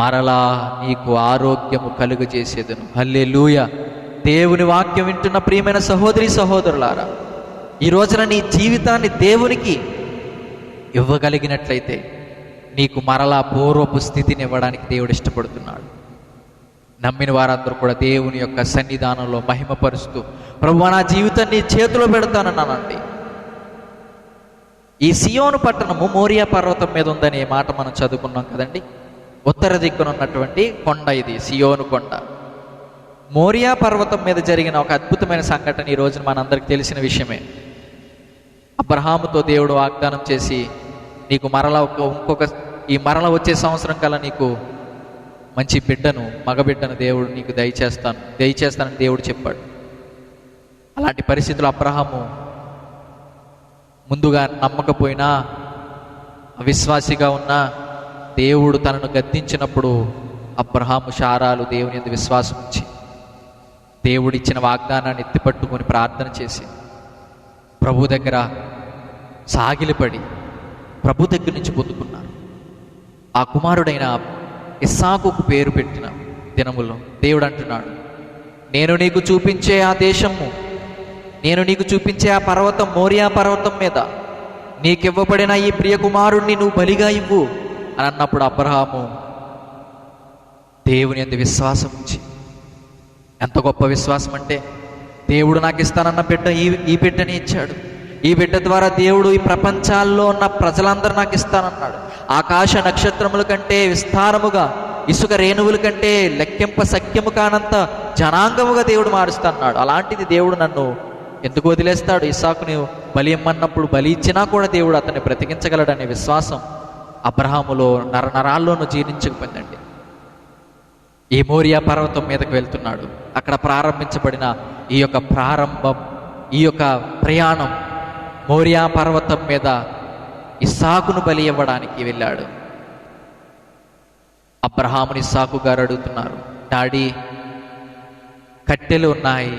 మరలా నీకు ఆరోగ్యము కలుగజేసేదను. హల్లెలూయా. దేవుని వాక్యం వింటున్న ప్రియమైన సహోదరి సహోదరులారా, ఈ రోజున నీ జీవితాన్ని దేవునికి ఇవ్వగలిగినట్లయితే నీకు మరలా పూర్వపు స్థితిని ఇవ్వడానికి దేవుడు ఇష్టపడుతున్నాడు. నమ్మిన వారందరూ కూడా దేవుని యొక్క సన్నిధానంలో మహిమపరుస్తూ, ప్రభువా నా జీవితాన్ని చేతిలో పెడతానన్నానండి. ఈ సియోను పట్టణము మోరియా పర్వతం మీద ఉందనే మాట మనం చదువుకున్నాం కదండి. ఉత్తర దిక్కున ఉన్నటువంటి కొండ ఇది, సియోను కొండ. మోరియా పర్వతం మీద జరిగిన ఒక అద్భుతమైన సంఘటన ఈ రోజున మనందరికి తెలిసిన విషయమే. అబ్రహాముతో దేవుడు వాగ్దానం చేసి, నీకు మరలా ఈ మరల వచ్చే సంవత్సరం కల్లా నీకు మంచి బిడ్డను, మగబిడ్డను దేవుడు నీకు దయచేస్తానని దేవుడు చెప్పాడు. అలాంటి పరిస్థితులు అబ్రహాము ముందుగా నమ్మకపోయినా, అవిశ్వాసిగా ఉన్నా, దేవుడు తనను గద్దించినప్పుడు అబ్రహాము శారాలు దేవుని యందు విశ్వాసం ఉంచి దేవుడిచ్చిన వాగ్దానాన్ని ఎత్తిపట్టుకొని ప్రార్థన చేసి ప్రభు దగ్గర సాగిలిపడి ప్రభు దగ్గర నుంచి పొందుకున్నారు. ఆ కుమారుడైన ఇస్సాకుకు పేరు పెట్టిన దినములో దేవుడు అంటున్నాడు, నేను నీకు చూపించే ఆ దేశము, నేను నీకు చూపించే ఆ పర్వతం, మోరియా పర్వతం మీద నీకివ్వబడిన ఈ ప్రియకుమారుణ్ణి నువ్వు బలిగా ఇవ్వు అని అన్నప్పుడు అబ్రహాము దేవుని యందు విశ్వాసం ఉంచి, ఎంత గొప్ప విశ్వాసం అంటే, దేవుడు నాకు ఇస్తానన్న బిడ్డ ఈ బిడ్డని ఇచ్చాడు, ఈ బిడ్డ ద్వారా దేవుడు ఈ ప్రపంచాల్లో ఉన్న ప్రజలందరూ నాకు ఇస్తానన్నాడు, ఆకాశ నక్షత్రముల కంటే విస్తారముగా, ఇసుక రేణువుల కంటే లెక్కింప సఖ్యము కానంత జనాంగముగా దేవుడు మారుస్తాన్నాడు. అలాంటిది దేవుడు నన్ను ఎందుకు వదిలేస్తాడు? ఇస్సాకుని బలి ఇమ్మన్నప్పుడు బలి ఇచ్చినా కూడా దేవుడు అతన్ని బ్రతికించగలడనే విశ్వాసం అబ్రహాములో నరాల్లోనూ జీర్ణించకపోయిందండి. ఈ మోరియా పర్వతం మీదకి వెళ్తున్నాడు. అక్కడ ప్రారంభించబడిన ఈ యొక్క ప్రయాణం మోరియా పర్వతం మీద ఇస్సాకును బలి ఇవ్వడానికి వెళ్ళాడు. అబ్రహాముని ఇస్సాకు గారు అడుగుతున్నారు, డాడీ కట్టెలు ఉన్నాయి,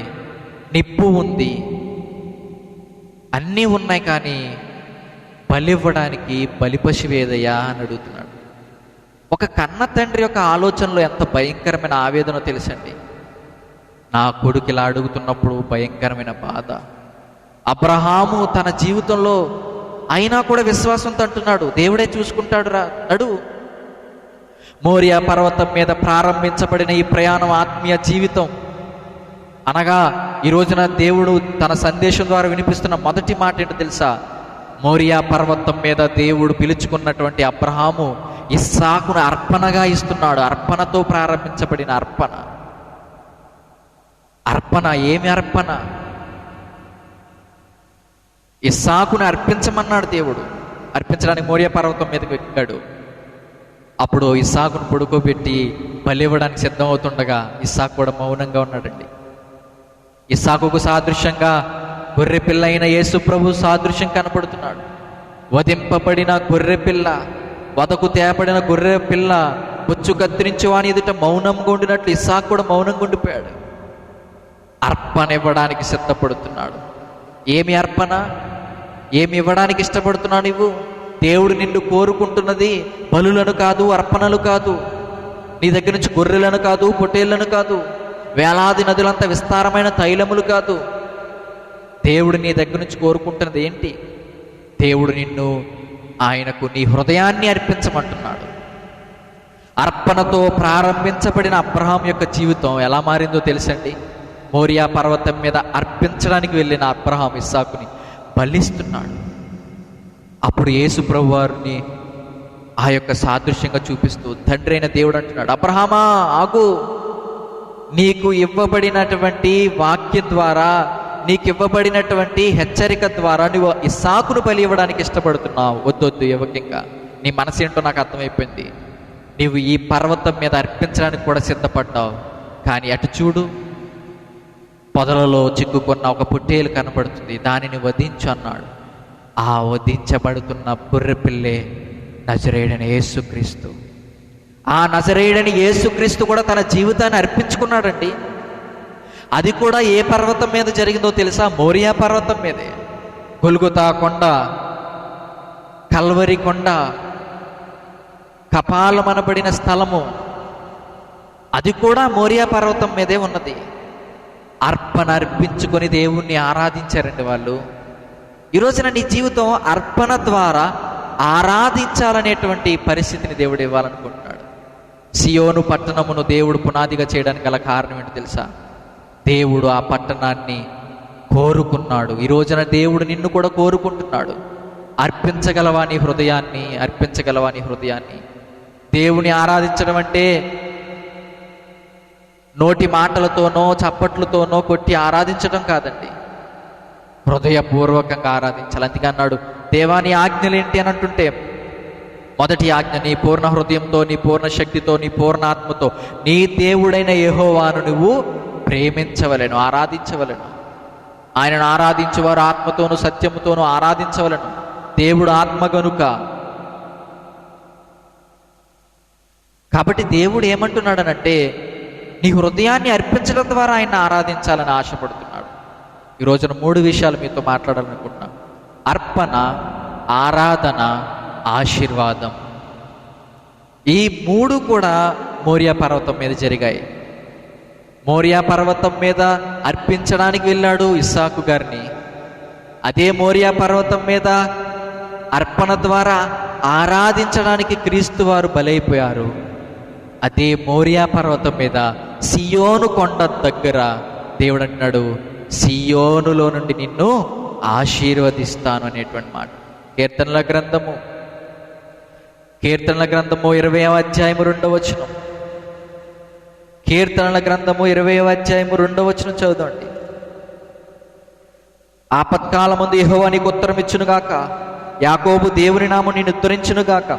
నిప్పు ఉంది, అన్నీ ఉన్నాయి, కానీ బలి ఇవ్వడానికి బలి పశువేదయ్యా అని అడుగుతున్నాడు. ఒక కన్న తండ్రి యొక్క ఆలోచనలో ఎంత భయంకరమైన ఆవేదన తెలుసండి. నా కొడుకు ఇలా అడుగుతున్నప్పుడు భయంకరమైన బాధ. అబ్రహాము తన జీవితంలో అయినా కూడా విశ్వాసంతో అంటున్నాడు, దేవుడే చూసుకుంటాడు రా నడు. మోరియా పర్వతం మీద ప్రారంభించబడిన ఈ ప్రయాణం, ఆత్మీయ జీవితం అనగా ఈ రోజున దేవుడు తన సందేశం ద్వారా వినిపిస్తున్న మొదటి మాట ఏంటో తెలుసా? మోరియా పర్వతం మీద దేవుడు పిలుచుకున్నటువంటి అబ్రహాము ఇస్సాకును అర్పణగా ఇస్తున్నాడు. అర్పణతో ప్రారంభించబడిన అర్పణ. అర్పణ. ఏమి అర్పణ? ఇస్సాకుని అర్పించమన్నాడు దేవుడు. అర్పించడానికి మోరియా పర్వతం మీదకి ఎక్కాడు. అప్పుడు ఇస్సాకును పడుకోబెట్టి బలి ఇవ్వడానికి సిద్ధం అవుతుండగా ఇస్సాకు కూడా మౌనంగా ఉన్నాడండి. ఇస్సాకుకు సాదృశ్యంగా గొర్రె పిల్ల అయిన యేసు ప్రభు సాదృశ్యం కనపడుతున్నాడు. వధింపబడిన గొర్రె పిల్ల, వదకు తేపడిన గొర్రె పిల్ల బొచ్చు కత్తిరించి వాని ఎదుట మౌనంగా ఉండినట్లు ఇస్సాకు కూడా మౌనంగా ఉండిపోయాడు. అర్పణ ఇవ్వడానికి సిద్ధపడుతున్నాడు. ఏమి అర్పణ? ఏమి ఇవ్వడానికి ఇష్టపడుతున్నావు నువ్వు? దేవుడు నిన్ను కోరుకుంటున్నది బలులను కాదు, అర్పణలు కాదు. నీ దగ్గర నుంచి గొర్రెలను కాదు, పొట్టేళ్లను కాదు, వేలాది నదులంత విస్తారమైన తైలములు కాదు. దేవుడు నీ దగ్గర నుంచి కోరుకుంటున్నది ఏంటి? దేవుడు నిన్ను ఆయనకు నీ హృదయాన్ని అర్పించమంటున్నాడు. అర్పణతో ప్రారంభించబడిన అబ్రహాం యొక్క జీవితం ఎలా మారిందో తెలుసండి. మోరియా పర్వతం మీద అర్పించడానికి వెళ్ళిన అబ్రహాం ఇస్సాకుని బలిస్తున్నాడు. అప్పుడు యేసు ప్రభు వారిని ఆ యొక్క సాదృశ్యంగా చూపిస్తూ తండ్రి అయిన దేవుడు అంటున్నాడు, అబ్రహామా ఆగు, నీకు ఇవ్వబడినటువంటి వాక్యం ద్వారా, నీకు ఇవ్వబడినటువంటి హెచ్చరిక ద్వారా నువ్వు ఇస్సాకును బలి ఇవ్వడానికి ఇష్టపడుతున్నావు. వద్దొద్దు, ఇవ్వకింకా. నీ మనసు ఏంటో నాకు అర్థమైపోయింది. నీవు ఈ పర్వతం మీద అర్పించడానికి కూడా సిద్ధపడ్డావు. కానీ అటు చూడు, పొదలలో చిక్కుకున్న ఒక పొట్టేలు కనపడుతుంది, దానిని వధించు అన్నాడు. ఆ వధించబడుతున్న బుర్రె పిల్లే నజరేయుడైన యేసుక్రీస్తు. ఆ నజరేయుడైన యేసుక్రీస్తు కూడా తన జీవితాన్ని అర్పించుకున్నాడండి. అది కూడా ఏ పర్వతం మీద జరిగిందో తెలుసా? మోరియా పర్వతం మీదే. గొల్గొతా కొండ, కల్వరి కొండ, కపాలమనబడిన స్థలము, అది కూడా మోరియా పర్వతం మీదే ఉన్నది. అర్పణ అర్పించుకొని దేవుణ్ణి ఆరాధించారండి వాళ్ళు. ఈరోజున నీ జీవితం అర్పణ ద్వారా ఆరాధించాలనేటువంటి పరిస్థితిని దేవుడు ఇవ్వాలనుకుంటున్నాడు. సియోను పట్టణమును దేవుడు పునాదిగా చేయడానికి గల కారణం ఏంటి తెలుసా? దేవుడు ఆ పట్టణాన్ని కోరుకున్నాడు. ఈ రోజున దేవుడు నిన్ను కూడా కోరుకుంటున్నాడు. అర్పించగలవా నీ హృదయాన్ని? అర్పించగలవా నీ హృదయాన్ని? దేవుని ఆరాధించడం అంటే నోటి మాటలతోనో చప్పట్లతోనో కొట్టి ఆరాధించడం కాదండి. హృదయపూర్వకంగా ఆరాధించాలి. అందుకే అన్నాడు, దేవా నీ ఆజ్ఞలు ఏంటి అని అంటుంటే, మొదటి ఆజ్ఞ, నీ పూర్ణ హృదయంతో, నీ పూర్ణ శక్తితో, నీ పూర్ణ ఆత్మతో నీ దేవుడైన యెహోవాను నువ్వు ప్రేమించవలెను, ఆరాధించవలెను. ఆయనను ఆరాధించేవారు ఆత్మతోనూ సత్యముతోనూ ఆరాధించవలెను. దేవుడు ఆత్మ గనుక. కాబట్టి దేవుడు ఏమంటున్నాడనంటే, నీ హృదయాన్ని అర్పించడం ద్వారా ఆయన ఆరాధించాలని ఆశపడుతున్నాడు. ఈ రోజున 3 విషయాలు మీతో మాట్లాడాలనుకుంటున్నాను. అర్పణ, ఆరాధన, ఆశీర్వాదం. ఈ 3 కూడా మోరియా పర్వతం మీద జరిగాయి. మోరియా పర్వతం మీద అర్పించడానికి వెళ్ళాడు ఇస్సాకు గారిని. అదే మోరియా పర్వతం మీద అర్పణ ద్వారా ఆరాధించడానికి క్రీస్తు వారు బలైపోయారు. అదే మోరియా పర్వతం మీద సియోను కొండ దగ్గర దేవుడు అంటున్నాడు, సియోనులో నుండి నిన్ను ఆశీర్వదిస్తాను అనేటువంటి మాట. కీర్తనల గ్రంథము 20వ అధ్యాయము 2వ వచనం. కీర్తనల గ్రంథము 20వ అధ్యాయము 2వ వచనం చదువుకోండి. ఆపత్కాలమందు యెహోవా నీకు ఉత్తరం ఇచ్చునుగాక, యాకోబు దేవుని నామము నిన్ను ఉద్ధరించునుగాక,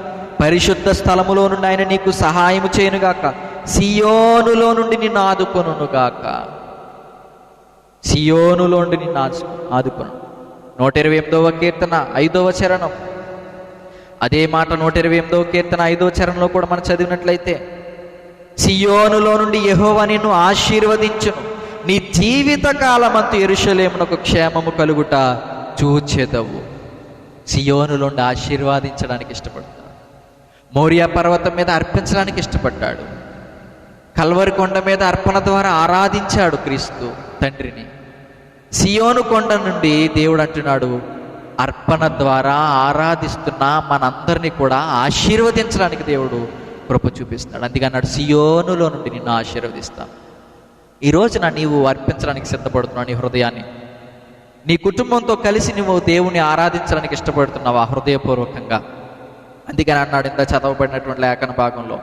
పరిశుద్ధ స్థలములో నుండి ఆయన నీకు సహాయము చేయునుగాక, సియోనులో నుండి నిన్ను ఆదుకొనుగాక. సియోనులో నుండి నిన్ను ఆదుకొను. 128వ కీర్తన 5వ చరణం. అదే మాట 128వ కీర్తన 5వ చరణంలో కూడా మనం చదివినట్లయితే, సియోనులో నుండి యెహోవా నిన్ను ఆశీర్వదించును, నీ జీవిత కాలమంతు యెరూషలేమునకు క్షేమము కలుగుట చూచెదవు. సియోనులో నుండి ఆశీర్వాదించడానికి ఇష్టపడతాడు. మోరియా పర్వతం మీద అర్పించడానికి ఇష్టపడ్డాడు. కల్వరి కొండ మీద అర్పణ ద్వారా ఆరాధించాడు క్రీస్తు తండ్రిని. సియోను కొండ నుండి దేవుడు అంటున్నాడు, అర్పణ ద్వారా ఆరాధిస్తున్న మనందరినీ కూడా ఆశీర్వదించడానికి దేవుడు కృప చూపిస్తున్నాడు. అందుకే అన్నాడు, సియోనులో నుండి నిన్ను ఆశీర్వదిస్తాను. ఈ రోజున నీవు అర్పించడానికి సిద్ధపడుతున్నావు నీ హృదయాన్ని. నీ కుటుంబంతో కలిసి నువ్వు దేవుని ఆరాధించడానికి ఇష్టపడుతున్నావా హృదయపూర్వకంగా? అందుకని అన్నాడు ఇంత చదవబడినటువంటి లేఖన భాగంలో,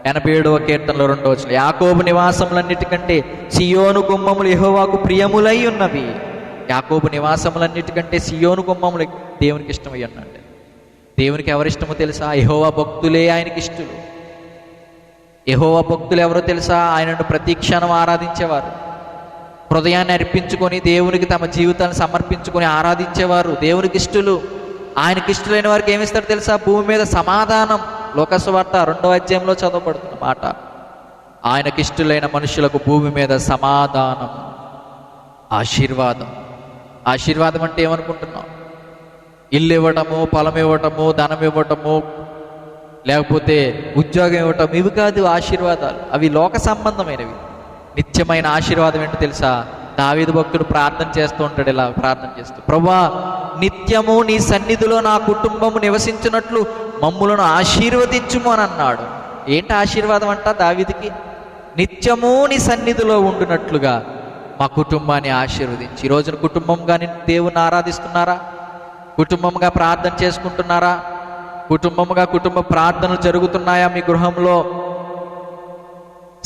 87వ కీర్తనలో 2వ వచనం, యాకోబు నివాసములన్నిటికంటే సియోను గుమ్మములు యెహోవాకు ప్రియములై ఉన్నవి. యాకోబు నివాసములన్నిటికంటే సియోను గుమ్మములు దేవునికి ఇష్టమై ఉన్నాడు. దేవునికి ఎవరిష్టమో తెలుసా? యెహోవా భక్తులే ఆయనకి ఇష్టలు. యెహోవా భక్తులు ఎవరో తెలుసా? ఆయనను ప్రతి క్షణం ఆరాధించేవారు, హృదయాన్ని అర్పించుకొని దేవునికి తమ జీవితాన్ని సమర్పించుకొని ఆరాధించేవారు దేవునికి ఇష్టలు. ఆయనకి ఇష్టలైన వారికి ఏమిస్తాడు తెలుసా? భూమి మీద సమాధానం. లోకసువార్త 2వ అధ్యాయంలో చదవబడుతున్న మాట. ఆయనకి ఇష్టలైన మనుషులకు భూమి మీద సమాధానం, ఆశీర్వాదం. ఆశీర్వాదం అంటే ఏమనుకుంటున్నాం? ఇల్లు ఇవ్వటము, పొలం ఇవ్వటము, ధనం ఇవ్వటము, లేకపోతే ఉద్యోగం ఇవ్వటం, ఇవి కాదు ఆశీర్వాదాలు. అవి లోక సంబంధమైనవి. నిత్యమైన ఆశీర్వాదం ఏంటో తెలుసా? దావీదు భక్తుడు ప్రార్థన చేస్తూ ఉంటాడు, ఇలా ప్రార్థన చేస్తూ, ప్రభువా నిత్యము నీ సన్నిధిలో నా కుటుంబము నివసించినట్లు మమ్ములను ఆశీర్వదించుము అని అన్నాడు. ఏంటి ఆశీర్వాదం అంట దావీదుకి? నిత్యము నీ సన్నిధిలో ఉండునట్లుగా మా కుటుంబాన్ని ఆశీర్వదించి. ఈ రోజున కుటుంబంగా దేవుని ఆరాధిస్తున్నారా? కుటుంబంగా ప్రార్థన చేసుకుంటున్నారా? కుటుంబ ప్రార్థనలు జరుగుతున్నాయా మీ గృహంలో?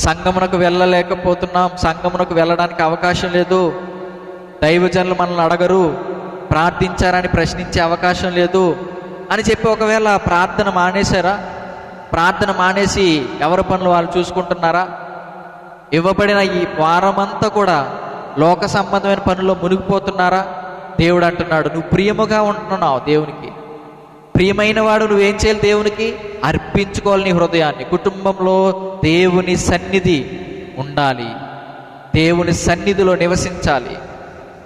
సంఘమునకు వెళ్ళలేకపోతున్నాం, సంఘమునకు వెళ్ళడానికి అవకాశం లేదు, దైవజనులు మనల్ని అడగరు, ప్రార్థించారని ప్రశ్నించే అవకాశం లేదు అని చెప్పి ఒకవేళ ప్రార్థన మానేశారా? ప్రార్థన మానేసి ఎవరి పనులు వాళ్ళు చూసుకుంటున్నారా? ఇవ్వబడిన ఈ వారమంతా కూడా లోక సంబంధమైన పనుల్లో మునిగిపోతున్నారా? దేవుడు అంటున్నాడు, నువ్వు ప్రియముగా ఉంటున్నావు దేవునికి. ప్రియమైన వాడు నువ్వేం చేయాలి? దేవునికి అర్పించుకోవాలి నీ హృదయాన్ని. కుటుంబంలో దేవుని సన్నిధి ఉండాలి, దేవుని సన్నిధిలో నివసించాలి.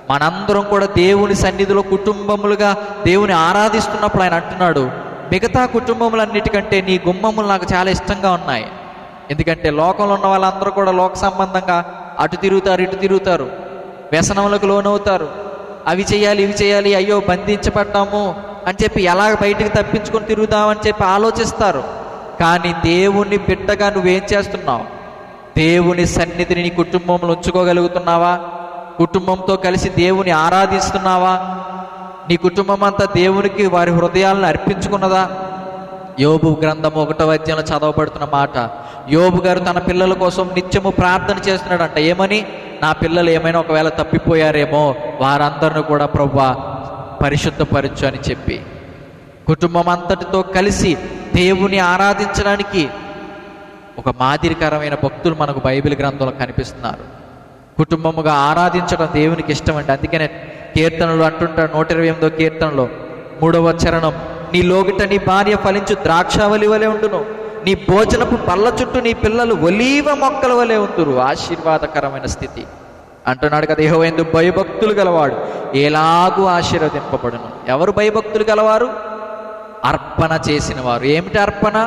మనందరం కూడా దేవుని సన్నిధిలో కుటుంబములుగా దేవుని ఆరాధిస్తున్నప్పుడు ఆయన అంటున్నాడు, మిగతా కుటుంబములన్నిటికంటే నీ గుమ్మములు నాకు చాలా ఇష్టంగా ఉన్నాయి. ఎందుకంటే లోకంలో ఉన్న వాళ్ళందరూ కూడా లోక సంబంధంగా అటు తిరుగుతారు, ఇటు తిరుగుతారు, వ్యసనములకు లోనవుతారు. అవి చేయాలి, ఇవి చేయాలి, అయ్యో బంధించబడ్డాము అని చెప్పి ఎలాగ బయటికి తప్పించుకొని తిరుగుదామని చెప్పి ఆలోచిస్తారు. కానీ దేవుని బిడ్డగా నువ్వేం చేస్తున్నావు? దేవుని సన్నిధిని నీ కుటుంబంలో ఉంచుకోగలుగుతున్నావా? కుటుంబంతో కలిసి దేవుని ఆరాధిస్తున్నావా? నీ కుటుంబం అంతా దేవునికి వారి హృదయాలను అర్పించుకున్నదా? యోబు గ్రంథము 1వ అధ్యాయంలో చదవబడుతున్న మాట, యోబు గారు తన పిల్లల కోసం నిత్యము ప్రార్థన చేస్తున్నాడంట. ఏమని? నా పిల్లలు ఏమైనా ఒకవేళ తప్పిపోయారేమో వారందరిని కూడా ప్రభువా పరిశుద్ధపరచు అని చెప్పి కుటుంబం అంతటితో కలిసి దేవుని ఆరాధించడానికి ఒక మాదిరికరమైన భక్తులు మనకు బైబిల్ గ్రంథంలో కనిపిస్తున్నారు. కుటుంబముగా ఆరాధించడం దేవునికి ఇష్టం అండి. అందుకనే కీర్తనలు అంటుంటాడు, 128వ కీర్తనలో 3వ చరణం, నీ లోగిట నీ భార్య ఫలించు ద్రాక్షావళి వలె ఉండును, నీ భోజనపు పళ్ళ చుట్టూ నీ పిల్లలు ఒలీవ మొక్కల వలె ఉంటురు. ఆశీర్వాదకరమైన స్థితి అంటున్నాడు కదా. యెహోవా యందు భయభక్తులు గలవాడు ఎలాగూ ఆశీర్వదింపబడును. ఎవరు భయభక్తులు గలవారు? అర్పణ చేసిన వారు. ఏమిటి అర్పణ?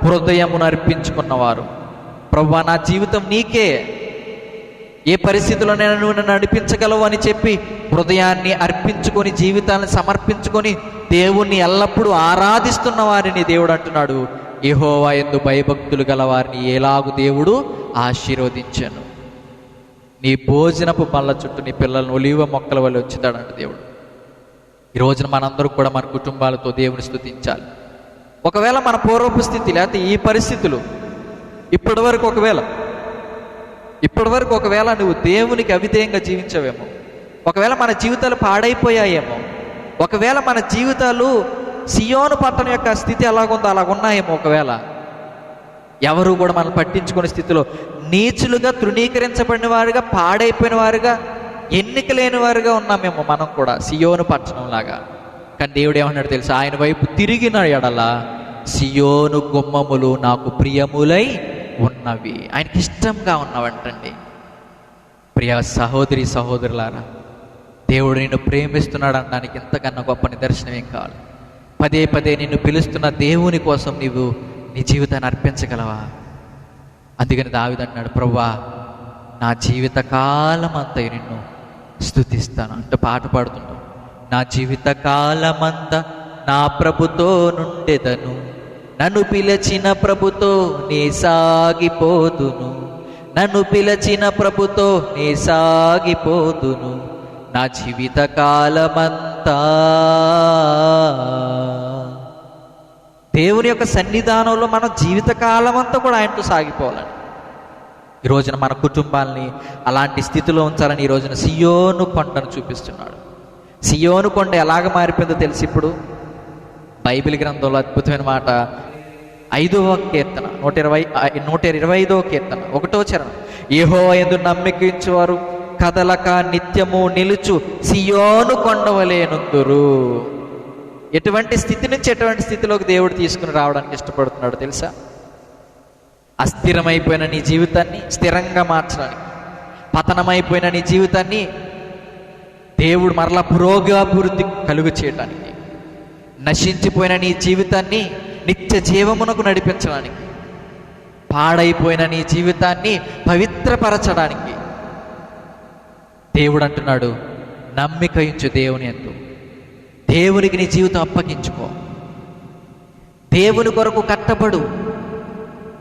హృదయమును అర్పించుకున్నవారు. ప్రభువా నా జీవితం నీకే, ఏ పరిస్థితుల్లో నేను నువ్వు నన్ను నడిపించగలవు అని చెప్పి హృదయాన్ని అర్పించుకొని జీవితాన్ని సమర్పించుకొని దేవుణ్ణి ఎల్లప్పుడూ ఆరాధిస్తున్న వారిని దేవుడు అంటున్నాడు, యెహోవా యందు భయభక్తులు గల వారిని ఎలాగు దేవుడు ఆశీర్వదించాను. నీ భోజనపు పళ్ళ చుట్టూ నీ పిల్లలను ఒలీవ మొక్కల వల్ల ఉంచుతాడంట దేవుడు. ఈ రోజున మనందరూ కూడా మన కుటుంబాలతో దేవుని స్తుతించాలి. ఒకవేళ మన పూర్వపు స్థితి లేకపోతే ఈ పరిస్థితులు ఇప్పటి వరకు ఒకవేళ నువ్వు దేవునికి అవిధేయంగా జీవించవేమో, ఒకవేళ మన జీవితాలు పాడైపోయాయేమో, ఒకవేళ మన జీవితాలు సియోను పట్టణం యొక్క స్థితి ఎలాగుందో అలాగున్నాయేమో, ఒకవేళ ఎవరు కూడా మనల్ని పట్టించుకునే స్థితిలో నీచులుగా తృణీకరించబడిన వారుగా పాడైపోయిన వారుగా ఎన్నిక లేని వారుగా ఉన్నామేమో మనం కూడా సియోను పట్టణం లాగా. కానీ దేవుడు ఏమన్నాడు తెలుసా? ఆయన వైపు తిరిగిన ఎడల సియోను గుమ్మములు నాకు ప్రియములై ఉన్నవి, ఆయనకి ఇష్టంగా ఉన్నవంటండి. ప్రియ సహోదరి సహోదరులారా, దేవుడు నిన్ను ప్రేమిస్తున్నాడు అనడానికి ఇంతకన్నా గొప్ప నిదర్శనం ఏం కావాలి? పదే పదే నిన్ను పిలుస్తున్న దేవుని కోసం నీవు నీ జీవితాన్ని అర్పించగలవా? అందుకని దావీదు అన్నాడు, ప్రభువా నా జీవితకాలం అంతా నిన్ను స్తుతిస్తాను అంటూ పాట పాడుతుంటాం. నా జీవితకాలమంతా నా ప్రభుతో నుండెదను, నన్ను పిలిచిన ప్రభుతో నే సాగిపోదును, నన్ను పిలిచిన ప్రభుతో నే సాగిపోదును, నా జీవితకాలమంతా దేవుని యొక్క సన్నిధానంలో మన జీవితకాలం అంతా కూడా ఆయనతో సాగిపోవాలని. ఈ రోజున మన కుటుంబాలని అలాంటి స్థితిలో ఉంచాలని ఈ రోజున సియోను కొండను చూపిస్తున్నాడు. సియోను కొండ ఎలాగ మారిపోయిందో తెలిసి ఇప్పుడు బైబిల్ గ్రంథంలో అద్భుతమైన మాట 5వ కీర్తన 125వ కీర్తన 1వ చరణం. యెహోవా యందు నమ్మికించువారు కదలక నిత్యము నిలుచు సియోను కొండవలేనుందురు. ఎటువంటి స్థితి నుంచి ఎటువంటి స్థితిలోకి దేవుడు తీసుకుని రావడానికి ఇష్టపడుతున్నాడు తెలుసా? అస్థిరమైపోయిన నీ జీవితాన్ని స్థిరంగా మార్చడానికి, పతనమైపోయిన నీ జీవితాన్ని దేవుడు మరలా పురోగాభివృద్ధి కలుగు చేయడానికి, నశించిపోయిన నీ జీవితాన్ని నిత్య జీవమునకు నడిపించడానికి, పాడైపోయిన నీ జీవితాన్ని పవిత్రపరచడానికి దేవుడు అంటున్నాడు, నమ్మిక ఉంచు దేవుని యందు. దేవునికి నీ జీవితం అప్పగించుకో. దేవుని కొరకు కట్టబడు,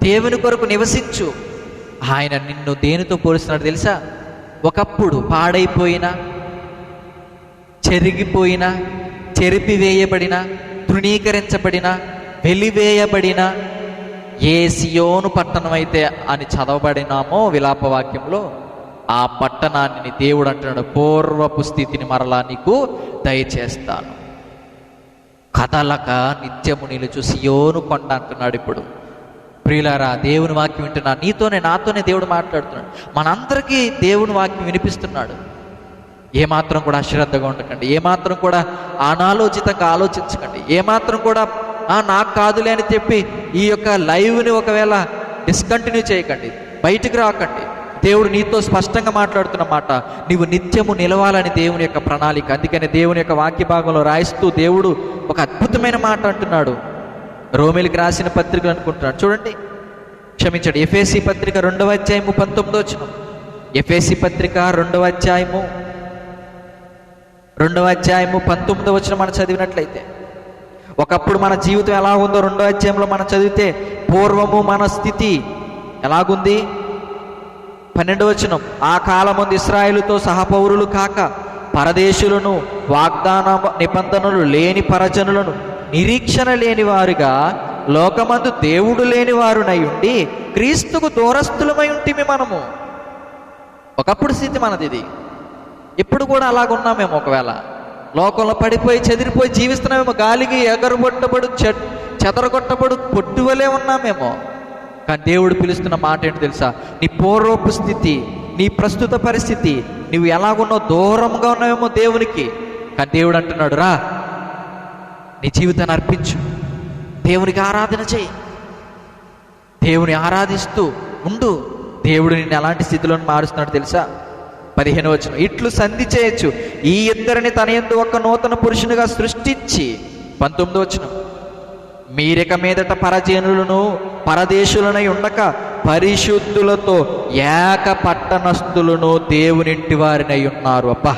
దేవుని కొరకు నివసించు. ఆయన నిన్ను దేనితో పోలుస్తున్నాడు తెలుసా? ఒకప్పుడు పాడైపోయిన, చెరిగిపోయిన, చెరిపివేయబడిన, తృణీకరించబడిన, వెలివేయబడిన ఏ సియోను పట్టణం అయితే అని చదవబడినామో విలాపవాక్యంలో, ఆ పట్టణాన్ని దేవుడు అంటున్నాడు, పూర్వపు స్థితిని మరలా నీకు దయచేస్తాను. కదలక నిత్యము నిలుచు సియోను కొండ అంటున్నాడు. ఇప్పుడు ప్రియులారా, దేవుని వాక్యం వింటున్నా, నాతోనే దేవుడు మాట్లాడుతున్నాడు. మనందరికీ దేవుని వాక్యం వినిపిస్తున్నాడు. ఏమాత్రం కూడా అశ్రద్ధగా ఉండకండి, ఏమాత్రం కూడా అనాలోచితంగా ఆలోచించకండి, ఏమాత్రం కూడా నాకు కాదులే అని చెప్పి ఈ యొక్క లైవ్ని ఒకవేళ డిస్కంటిన్యూ చేయకండి, బయటికి రాకండి. దేవుడు నీతో స్పష్టంగా మాట్లాడుతున్న మాట, నీవు నిత్యము నిలవాలని దేవుని యొక్క ప్రణాళిక. అందుకని దేవుని యొక్క వాక్య భాగంలో రాయిస్తూ దేవుడు ఒక అద్భుతమైన మాట అంటున్నాడు. రోమీయులకు రాసిన పత్రిక అనుకుంటున్నాడు, చూడండి, క్షమించండి, ఎఫెసీ పత్రిక 2వ అధ్యాయము 19వ వచనం. ఎఫెసీ పత్రిక 2వ అధ్యాయము 19వ వచనం మనం చదివినట్లయితే, ఒకప్పుడు మన జీవితం ఎలా ఉందో 2వ అధ్యాయంలో మనం చదివితే, పూర్వము మన స్థితి ఎలాగుంది? 12వ వచనం, ఆ కాలమందు ఇశ్రాయేలుతో సహపౌరులు కాక పరదేశులను, వాగ్దాన నిబంధనలు లేని పరజనులను, నిరీక్షణ లేని వారుగా, లోకమందు దేవుడు లేని వారునై ఉండి క్రీస్తుకు దూరస్థులమై ఉంటిమి మనము. ఒకప్పుడు స్థితి మనది ఇది. ఇప్పుడు కూడా అలాగున్నామేమో. ఒకవేళ లోకంలో పడిపోయి చెదిరిపోయి జీవిస్తున్నామేమో, గాలికి ఎగరగొట్టబడు చెదరగొట్టబడు పొట్టువలే ఉన్నామేమో. కానీ దేవుడు పిలుస్తున్న మాట ఏంటి తెలుసా? నీ పూర్వపు స్థితి, నీ ప్రస్తుత పరిస్థితి, నువ్వు ఎలాగున్నావు, దూరంగా ఉన్నావేమో దేవునికి. కానీ దేవుడు అంటున్నాడు, రా, నీ జీవితాన్ని అర్పించు, దేవునికి ఆరాధన చేయి, దేవుని ఆరాధిస్తూ ఉండు. దేవుడు నిన్ను ఎలాంటి స్థితిలో మారుస్తున్నాడు తెలుసా? 15వ వచనం, ఇట్లు సంధి చేయొచ్చు, ఈ ఇద్దరిని తన యందు ఒక నూతన పురుషునిగా సృష్టించి. 19వ వచనం, మీరిక మీదట పరజనులను పరదేశులనై ఉండక పరిశుద్ధులతో ఏక పట్టణస్థులను దేవునింటి వారినై ఉన్నారు. అబ్బా,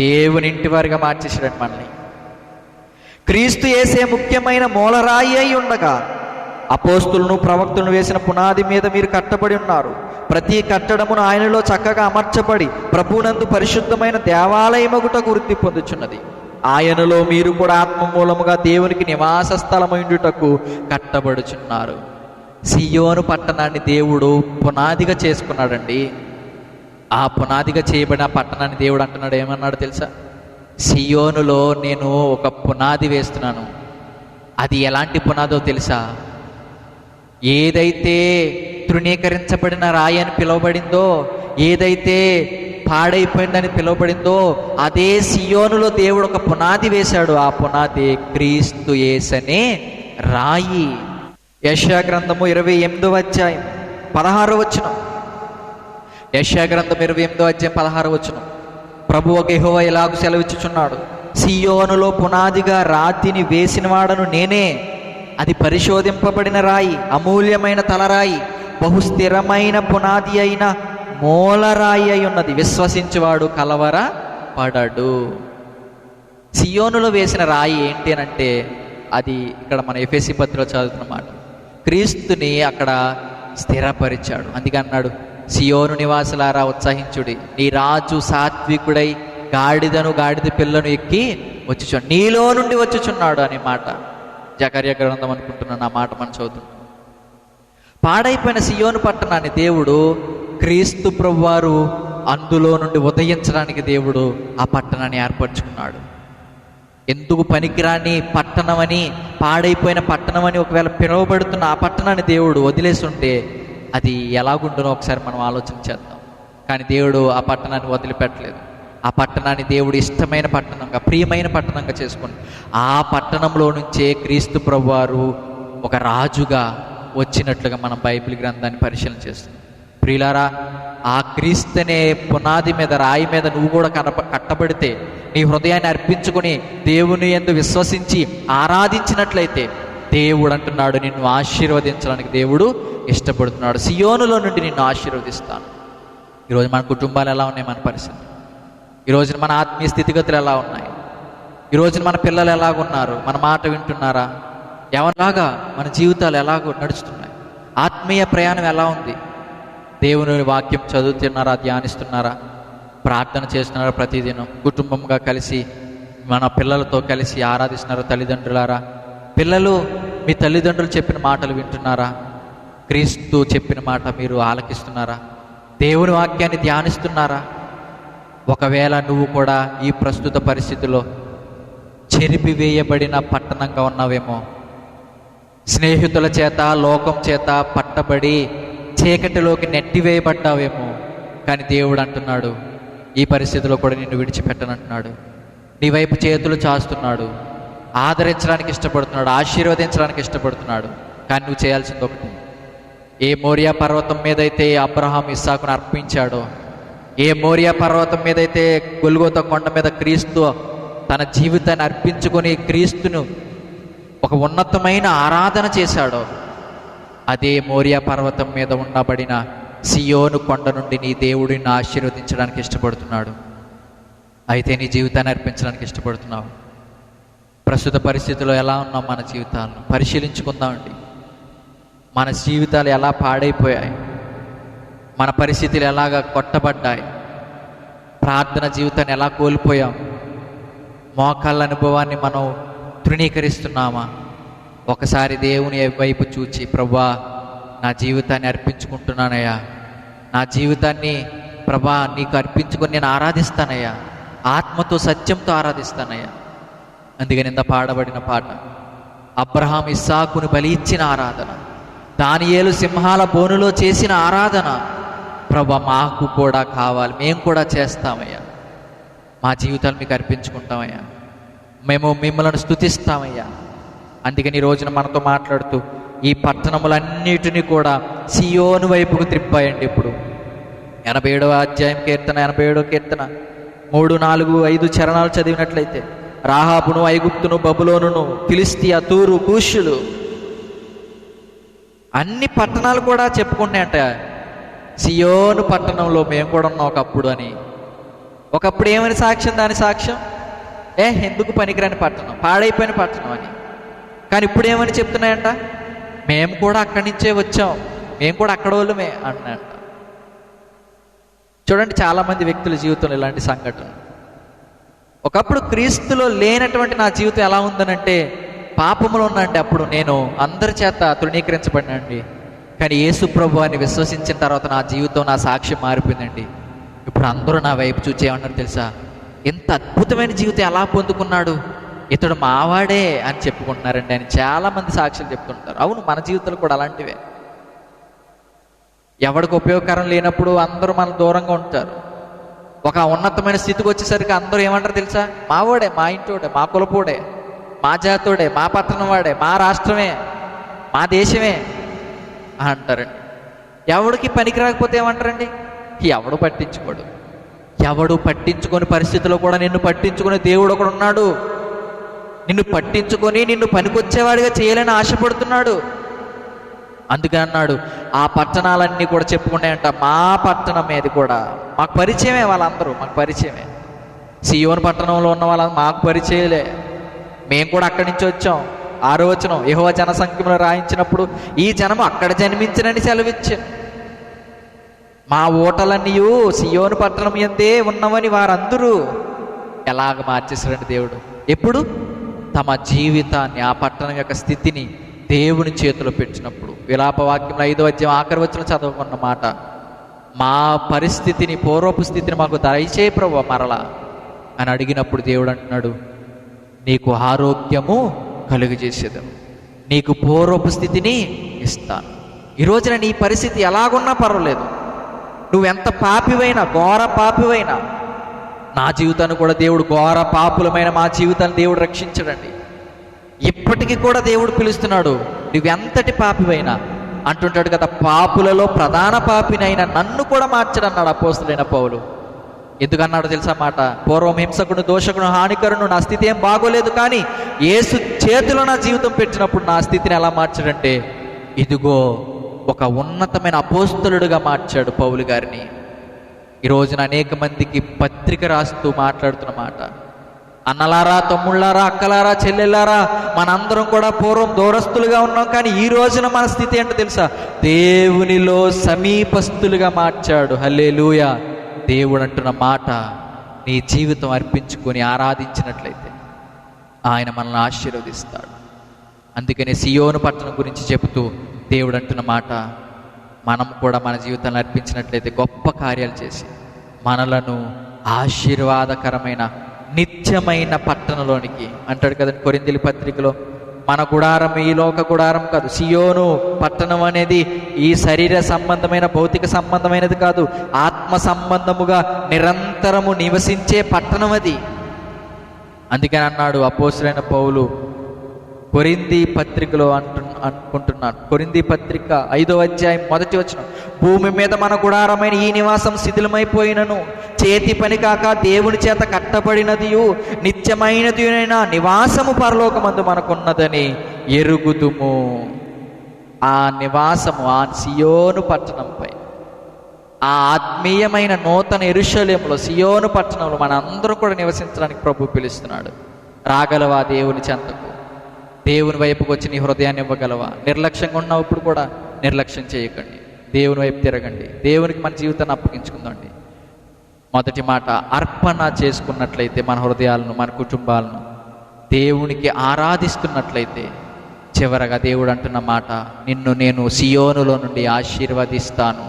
దేవునింటి వారిగా మార్చేసాడు మనల్ని. క్రీస్తు యేసే ముఖ్యమైన మూలరాయి అయి ఉండగా అపోస్తులను ప్రవక్తలను వేసిన పునాది మీద మీరు కట్టబడి ఉన్నారు. ప్రతి కట్టడమును ఆయనలో చక్కగా అమర్చబడి ప్రభువునందు పరిశుద్ధమైన దేవాలయమగుటకు వృద్ధి పొందుచున్నది. ఆయనలో మీరు కూడా ఆత్మ మూలముగా దేవునికి నివాస స్థలమైండుటకు కట్టబడుచున్నారు. సియోను పట్టణాన్ని దేవుడు పునాదిగా చేసుకున్నాడండి. ఆ పునాదిగా చేయబడిన పట్టణాన్ని దేవుడు అంటున్నాడు, ఏమన్నాడు తెలుసా? సియోనులో నేను ఒక పునాది వేస్తున్నాను. అది ఎలాంటి పునాదో తెలుసా? ఏదైతే తృణీకరించబడిన రాయి అని పిలువబడిందో, ఏదైతే పాడైపోయిందని పిలువబడిందో, అదే సియోనులో దేవుడు ఒక పునాది వేశాడు. ఆ పునాది క్రీస్తు యేసనే రాయి. యెషయా గ్రంథము 28వ అధ్యాయం 16వ వచనం. యెషయా గ్రంథం 28వ అధ్యాయం 16వ వచనం. ప్రభువు యెహోవా ఇలాగు సెలవిచ్చుచున్నాడు, సియోనులో పునాదిగా రాతిని వేసినవాడను నేనే. అది పరిశోధింపబడిన రాయి, అమూల్యమైన తలరాయి, బహుస్థిరమైన పునాది అయిన మూలరాయి అయి ఉన్నది. విశ్వసించువాడు కలవర పడడు. సియోనులో వేసిన రాయి ఏంటి అంటే, అది ఇక్కడ మన ఎఫెసీ పత్రికలో చదువుతున్నమాట, క్రీస్తుని అక్కడ స్థిరపరిచాడు. అందుకే అన్నాడు, సియోను నివాసులారా ఉత్సహించుడి, నీ రాజు సాత్వికుడై గాడిద పిల్లను ఎక్కి వచ్చుచున్నాడు, నీలో నుండి వచ్చుచున్నాడు అనే మాట జకర్యా గ్రంథం అనుకుంటున్నాను, ఆ మాట మనం చదువుతున్నాం. పాడైపోయిన సియోను పట్టణాన్ని దేవుడు, క్రీస్తు ప్రభువారు అందులో నుండి ఉదయించడానికి దేవుడు ఆ పట్టణాన్ని ఏర్పరచుకున్నాడు. ఎందుకు పనికిరాని పట్టణమని, పాడైపోయిన పట్టణమని ఒకవేళ పిలువబడుతున్న ఆ పట్టణాన్ని దేవుడు వదిలేసి ఉంటే అది ఎలాగుంటుందో ఒకసారి మనం ఆలోచన చేద్దాం. కానీ దేవుడు ఆ పట్టణాన్ని వదిలిపెట్టలేదు. ఆ పట్టణాన్ని దేవుడు ఇష్టమైన పట్టణంగా, ప్రియమైన పట్టణంగా చేసుకుని ఆ పట్టణంలో నుంచే క్రీస్తు ప్రభువారు ఒక రాజుగా వచ్చినట్లుగా మనం బైబిల్ గ్రంథాన్ని పరిశీలన చేస్తున్నాం. ప్రియులారా, ఆ క్రీస్తునే పునాది మీద, రాయి మీద నువ్వు కూడా కట్టబడితే, నీ హృదయాన్ని అర్పించుకొని దేవుని యందు విశ్వసించి ఆరాధించినట్లయితే దేవుడు అంటున్నాడు, నిన్ను ఆశీర్వదించడానికి దేవుడు ఇష్టపడుతున్నాడు. సియోనులో నుండి నిన్ను ఆశీర్వదిస్తాను. ఈరోజు మన కుటుంబాలు ఎలా ఉన్నాయి, మన పరిస్థితి ఈరోజున మన ఆత్మీయ స్థితిగతులు ఎలా ఉన్నాయి, ఈరోజున మన పిల్లలు ఎలాగున్నారు, మన మాట వింటున్నారా, ఎవరిలాగా మన జీవితాలు ఎలాగో నడుస్తున్నాయి, ఆత్మీయ ప్రయాణం ఎలా ఉంది, దేవుని వాక్యం చదువుతున్నారా, ధ్యానిస్తున్నారా, ప్రార్థన చేస్తున్నారా, ప్రతిదినం కుటుంబంగా కలిసి మన పిల్లలతో కలిసి ఆరాధిస్తున్నారా? తల్లిదండ్రులారా, పిల్లలు మీ తల్లిదండ్రులు చెప్పిన మాటలు వింటున్నారా? క్రీస్తు చెప్పిన మాట మీరు ఆలకిస్తున్నారా? దేవుని వాక్యాన్ని ధ్యానిస్తున్నారా? ఒకవేళ నువ్వు కూడా ఈ ప్రస్తుత పరిస్థితిలో చెరిపివేయబడిన పట్టణంగా ఉన్నావేమో, స్నేహితుల చేత, లోకం చేత పట్టబడి చీకటిలోకి నెట్టివేయబడ్డావేమో, కానీ దేవుడు అంటున్నాడు, ఈ పరిస్థితిలో కూడా నిన్ను విడిచిపెట్టనంటున్నాడు. నీ వైపు చేతులు చాస్తున్నాడు, ఆదరించడానికి ఇష్టపడుతున్నాడు, ఆశీర్వదించడానికి ఇష్టపడుతున్నాడు. కానీ నువ్వు చేయాల్సింది ఒకటి. ఏ మోరియా పర్వతం మీదైతే అబ్రహాం ఇస్సాకును అర్పించాడో, ఏ మోరియా పర్వతం మీదైతే గొల్గోతా కొండ మీద క్రీస్తు తన జీవితాన్ని అర్పించుకొని క్రీస్తును ఒక ఉన్నతమైన ఆరాధన చేశాడో, అదే మోరియా పర్వతం మీద ఉండబడిన సియోను కొండ నుండి నీ దేవుడిని ఆశీర్వదించడానికి ఇష్టపడుతున్నాడు. అయితే నీ జీవితాన్ని అర్పించడానికి ఇష్టపడుతున్నావు. ప్రస్తుత పరిస్థితుల్లో ఎలా ఉన్నాం, మన జీవితాలను పరిశీలించుకుందామండి. మన జీవితాలు ఎలా పాడైపోయాయి, మన పరిస్థితులు ఎలాగా కొట్టబడ్డాయి, ప్రార్థన జీవితాన్ని ఎలా కోల్పోయాం, మోకాళ్ళ అనుభవాన్ని మనం తృణీకరిస్తున్నామా? ఒకసారి దేవుని వైపు చూచి, ప్రభువా నా జీవితాన్ని అర్పించుకుంటున్నానయ్యా, నా జీవితాన్ని ప్రభా నీకు అర్పించుకొని నేను ఆరాధిస్తానయ్యా, ఆత్మతో సత్యంతో ఆరాధిస్తానయ్యా. అందుకని ఇంత పాడబడిన పాట అబ్రహాం ఇస్సాకును బలి ఇచ్చిన ఆరాధన, దానియేలు సింహాల బోనులో చేసిన ఆరాధన ప్రభా మాకు కూడా కావాలి, మేము కూడా చేస్తామయ్యా, మా జీవితాలు మీకు అర్పించుకుంటామయ్యా, మేము మిమ్మల్ని స్తుతిస్తామయ్యా. అందుకని ఈ రోజున మనతో మాట్లాడుతూ ఈ పట్టణములన్నిటినీ కూడా సియోను వైపుకు త్రిప్పాయండి. ఇప్పుడు 87వ అధ్యాయం కీర్తన, 87వ కీర్తన 3, 4, 5 చరణాలు చదివినట్లయితే, రాహాబును, ఐగుప్తును, బబులోనును, ఫిలిష్తియా, తూరు, కూషులు, అన్ని పట్టణాలు కూడా చెప్పుకుంటాయంట, సియోను పట్టణంలో మేము కూడా ఉన్నాం ఒకప్పుడు అని. ఒకప్పుడు ఏమని సాక్ష్యం, దాని సాక్ష్యం ఎందుకు పనికిరాని పట్టణం, పాడైపోయిన పట్టణం అని. కానీ ఇప్పుడు ఏమని చెప్తున్నాయంట, మేము కూడా అక్కడి నుంచే వచ్చాం, మేము కూడా అక్కడ వాళ్ళమే అన్నట్ట. చూడండి, చాలామంది వ్యక్తుల జీవితంలో ఇలాంటి సంఘటనలు. ఒకప్పుడు క్రీస్తులో లేనటువంటి నా జీవితం ఎలా ఉందనంటే, పాపములో ఉన్నాండి. అప్పుడు నేను అందరి చేత తృణీకరించబడినండి. కానీ యేసు ప్రభువాన్ని విశ్వసించిన తర్వాత నా జీవితం, నా సాక్ష్యం మారిపోయిందండి. ఇప్పుడు అందరూ నా వైపు చూచి ఏమన్నారు తెలుసా, ఎంత అద్భుతమైన జీవితం ఎలా పొందుకున్నాడు, ఇతడు మావాడే అని చెప్పుకుంటున్నారండి అని చాలామంది సాక్ష్యాలు చెప్తుంటారు. అవును, మన జీవితాలు కూడా అలాంటివే. ఎవరికి ఉపయోగకరం లేనప్పుడు అందరూ మన దూరంగా ఉంటారు. ఒక ఉన్నతమైన స్థితికి వచ్చేసరికి అందరూ ఏమంటారు తెలుసా, మావాడే, మా ఇంటోడే, మా కులపోడే, మా జాతోడే, మా పట్టణం వాడే, మా రాష్ట్రమే, మా దేశమే అంటారండి. ఎవడికి పనికి రాకపోతే ఏమంటారండి, ఎవడు పట్టించుకోడు. ఎవడు పట్టించుకొని పరిస్థితిలో కూడా నిన్ను పట్టించుకునే దేవుడు ఒకడు ఉన్నాడు. నిన్ను పట్టించుకొని నిన్ను పనికొచ్చేవాడిగా చేయాలని ఆశపడుతున్నాడు. అందుకని అన్నాడు, ఆ పట్టణాలన్నీ కూడా చెప్పుకున్నాయంట, మా పట్టణం మీద కూడా మాకు పరిచయమే, వాళ్ళందరూ మాకు పరిచయమే. సియోను పట్టణంలో ఉన్న వాళ్ళ మాకు పరిచయలే, మేము కూడా అక్కడి నుంచి వచ్చాం. 6వ వచనం, యెహోవా జనసంఖ్యమును రాయించినప్పుడు ఈ జనము అక్కడ జన్మించినని సెలవిచ్చాను. మా ఓటలన్నీ సియోను పట్టణం ఎందే ఉన్నవని వారందరూ ఎలాగ మార్చేశారండి దేవుడు. ఎప్పుడు? తమ జీవితాన్ని, ఆ పట్టణం యొక్క స్థితిని దేవుని చేతిలో పెట్టినప్పుడు, విలాపవాక్యంలో 5వ అధ్యాయం ఆఖరి వచనం చదువుకున్న మాట, మా పరిస్థితిని, పూర్వపు స్థితిని మాకు దయచేయి ప్రభువా మరలా అని అడిగినప్పుడు దేవుడు అంటున్నాడు, నీకు ఆరోగ్యము కలుగజేసేదను, నీకు పూర్వపు స్థితిని ఇస్తాను. ఈ రోజున నీ పరిస్థితి ఎలాగున్నా పర్వాలేదు, నువ్వెంత పాపివైనా, ఘోర పాపివైనా, నా జీవితాన్ని కూడా దేవుడు, ఘోర పాపులమైన మా జీవితాన్ని దేవుడు రక్షించడండి. ఇప్పటికీ కూడా దేవుడు పిలుస్తున్నాడు, నువ్వెంతటి పాపివైనా అంటుంటాడు కదా, పాపులలో ప్రధాన పాపినైనా నన్ను కూడా మార్చడన్నాడు అపోస్తలుడైన పౌలు. ఎందుకన్నాడు తెలుసా మాట, పూర్వం హింసకుడు, దోషకుడు, హానికరుడు, నా స్థితి ఏం బాగోలేదు, కానీ యేసు చేతిలో నా జీవితం పెట్టినప్పుడు నా స్థితిని ఎలా మార్చాడంటే, ఇదిగో ఒక ఉన్నతమైన అపోస్తలుడుగా మార్చాడు పౌలు గారిని. ఈ రోజున అనేక మందికి పత్రిక రాస్తూ మాట్లాడుతున్న మాట, అన్నలారా, తమ్ముళ్ళారా, అక్కలారా, చెల్లెళ్ళారా, మనందరం కూడా పూర్వం దూరస్తులుగా ఉన్నాం, కానీ ఈ రోజున మన స్థితి ఏంటో తెలుసా, దేవునిలో సమీపస్తులుగా మార్చాడు. హల్లెలూయా. దేవుడు అంటున్న మాట, నీ జీవితం అర్పించుకొని ఆరాధించినట్లయితే ఆయన మనల్ని ఆశీర్వదిస్తాడు. అందుకని సియోను పట్టణం గురించి చెబుతూ దేవుడు అంటున్న మాట, మనం కూడా మన జీవితాన్ని అర్పించినట్లయితే గొప్ప కార్యాలు చేసి మనలను ఆశీర్వాదకరమైన నిత్యమైన పట్టణంలోనికి, అంటాడు కదండి కొరింథీయుల పత్రికలో, మన గుడారం ఈ లోక గుడారం కాదు, సియోను పట్టణం అనేది ఈ శరీర సంబంధమైన, భౌతిక సంబంధమైనది కాదు, ఆత్మ సంబంధముగా నిరంతరము నివసించే పట్టణం అది. అందుకని అన్నాడు అపోస్తలుడైన పౌలు కొరింథీ పత్రికలో అనుకుంటున్నాను, కొరింథీ పత్రిక 5వ అధ్యాయం 1వ వచనం, భూమి మీద మన గుడారమైన ఈ నివాసం శిథిలమైపోయినను, చేతి పని కాక దేవుని చేత కట్టబడినదియు నిత్యమైనదియునైన నివాసము పరలోకమందు మనకున్నదని ఎరుగుదుము. ఆ నివాసము, ఆ సియోను పట్టణంపై, ఆ ఆత్మీయమైన నూతన యెరూషలేములో, సియోను పట్టణంలో మనందరం కూడా నివసించడానికి ప్రభు పిలుస్తున్నాడు. రాగలవా దేవుని చెంతకు? దేవుని వైపుకి వచ్చి నీ హృదయాన్ని ఇవ్వగలవా? నిర్లక్ష్యంగా ఉన్నప్పుడు కూడా నిర్లక్ష్యం చేయకండి, దేవుని వైపు తిరగండి, దేవునికి మన జీవితాన్ని అప్పగించుకుందండి. మొదటి మాట, అర్పణ చేసుకున్నట్లయితే మన హృదయాలను, మన కుటుంబాలను దేవునికి ఆరాధిస్తున్నట్లయితే, చివరగా దేవుడు అంటున్న మాట, నిన్ను నేను సియోనులో నుండి ఆశీర్వదిస్తాను,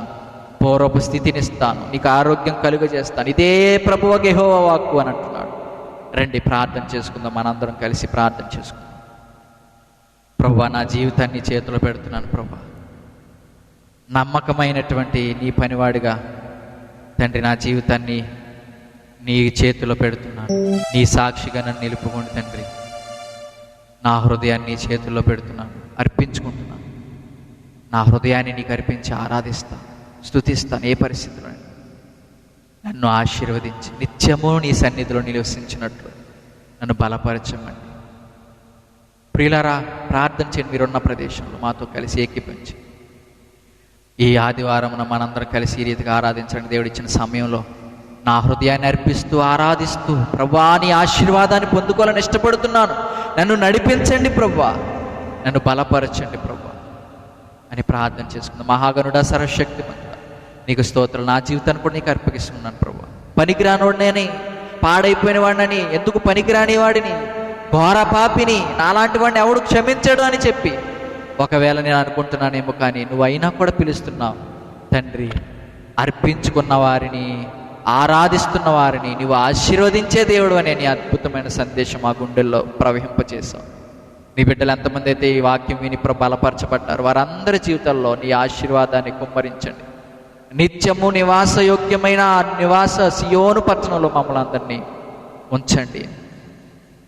పూర్వపు స్థితినిస్తాను, నీకు ఆరోగ్యం కలుగజేస్తాను. ఇదే ప్రభువు యెహోవా వాక్కు అని అంటున్నాడు. రండి ప్రార్థన చేసుకుందాం, మనందరం కలిసి ప్రార్థన చేసుకుందాం. ప్రభువా, నా జీవితాన్ని చేతిలో పెడుతున్నాను ప్రభువా, నమ్మకమైనటువంటి నీ పనివాడిగా తండ్రి నా జీవితాన్ని నీ చేతిలో పెడుతున్నాను. నీ సాక్షిగా నన్ను నిలుపుకోండి తండ్రి. నా హృదయాన్ని నీ చేతుల్లో పెడుతున్నాను, అర్పించుకుంటున్నాను. నా హృదయాన్ని నీకు అర్పించి ఆరాధిస్తాను, స్తుతిస్తాను. ఏ పరిస్థితిలో నన్ను ఆశీర్వదించి నిత్యము నీ సన్నిధిలో నివసించినట్లు నన్ను బలపరచమండి. ప్రియులారా, ప్రార్థన చేయండి. మీరున్న ప్రదేశంలో మాతో కలిసి ఏకీపించి ఈ ఆదివారమున మనందరం కలిసి ఈ రీతిగా ఆరాధించండి. దేవుడు ఇచ్చిన సమయంలో నా హృదయాన్ని అర్పిస్తూ ఆరాధిస్తూ, ప్రభువా నీ ఆశీర్వాదాన్ని పొందుకోవాలని ఇష్టపడుతున్నాను, నన్ను నడిపించండి ప్రభువా, నన్ను బలపరచండి ప్రభువా అని ప్రార్థన చేసుకుందాం. మహాగణుడా, సర్వశక్తిమంతుడా, నీకు స్తోత్రాలు. నా జీవితాన్ని కూడా నీకు అర్పగిస్తున్నాను ప్రభువా. పనికిరానోడిని, పాడైపోయిన వాడిని, ఎందుకు పనికిరాని వాడిని, ఘోర పాపిని, నాలాంటి వాడిని ఎవడు క్షమించడు అని చెప్పి ఒకవేళ నేను అనుకుంటున్నానేమో, కానీ నువ్వు అయినా కూడా పిలుస్తున్నావు తండ్రి. అర్పించుకున్న వారిని, ఆరాధిస్తున్న వారిని నువ్వు ఆశీర్వదించే దేవుడు అనే నీ అద్భుతమైన సందేశం మా గుండెల్లో ప్రవహింపచేశావు. నీ బిడ్డలు ఎంతమంది అయితే ఈ వాక్యం విని బలపరచబడ్డారు, వారందరి జీవితాల్లో నీ ఆశీర్వాదాన్ని కుమ్మరించండి. నిత్యము నివాసయోగ్యమైన నివాస సియోను పట్టణంలో మమ్మల్ని అందరినీ ఉంచండి.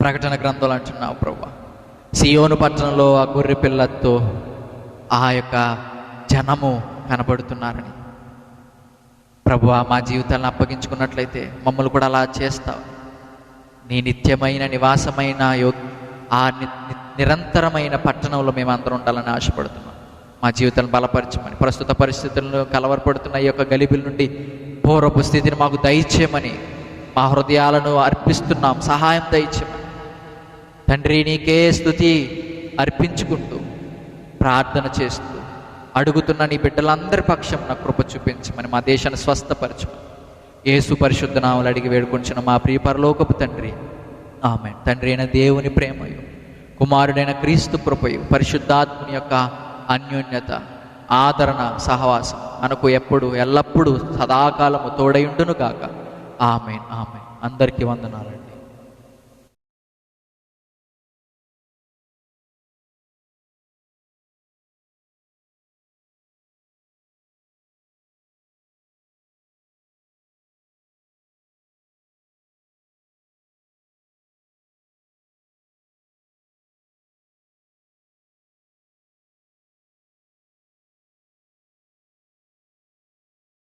ప్రకటన గ్రంథాలు అంటున్నావు ప్రభువా, సియోను పట్టణంలో ఆ గొర్రె పిల్లతో ఆ యొక్క జనము కనబడుతున్నారని. ప్రభువా, మా జీవితాలను అప్పగించుకున్నట్లయితే మమ్మల్ని కూడా అలా చేస్తావు. నీ నిత్యమైన నివాసమైన ఆ నిరంతరమైన పట్టణంలో మేము అందరం ఉండాలని ఆశపడుతున్నాం. మా జీవితాలను బలపరచమని, ప్రస్తుత పరిస్థితుల్లో కలవరపడుతున్న ఈ యొక్క గలిబిల నుండి పూర్వపు స్థితిని మాకు దయచేయమని మా హృదయాలను అర్పిస్తున్నాం. సహాయం దయచేయమని తండ్రి. నీకే స్తుతి అర్పించుకుంటూ, ప్రార్థన చేస్తూ అడుగుతున్న నీ బిడ్డలందరి పక్షం నా కృప చూపించమని, మా దేశాన్ని స్వస్థపరచమని యేసు పరిశుద్ధ నామములో అడిగి వేడుకొంచున్న మా ప్రియ పరలోకపు తండ్రి, ఆమేన్. తండ్రి అయిన దేవుని ప్రేమయు, కుమారుడైన క్రీస్తు కృపయు పరిశుద్ధాత్ముని యొక్క అన్యోన్యత, ఆదరణ, సహవాసం మనకు ఎప్పుడు ఎల్లప్పుడూ సదాకాలము తోడయుండును గాక. ఆమేన్. ఆమేన్. అందరికీ వందనాలండి.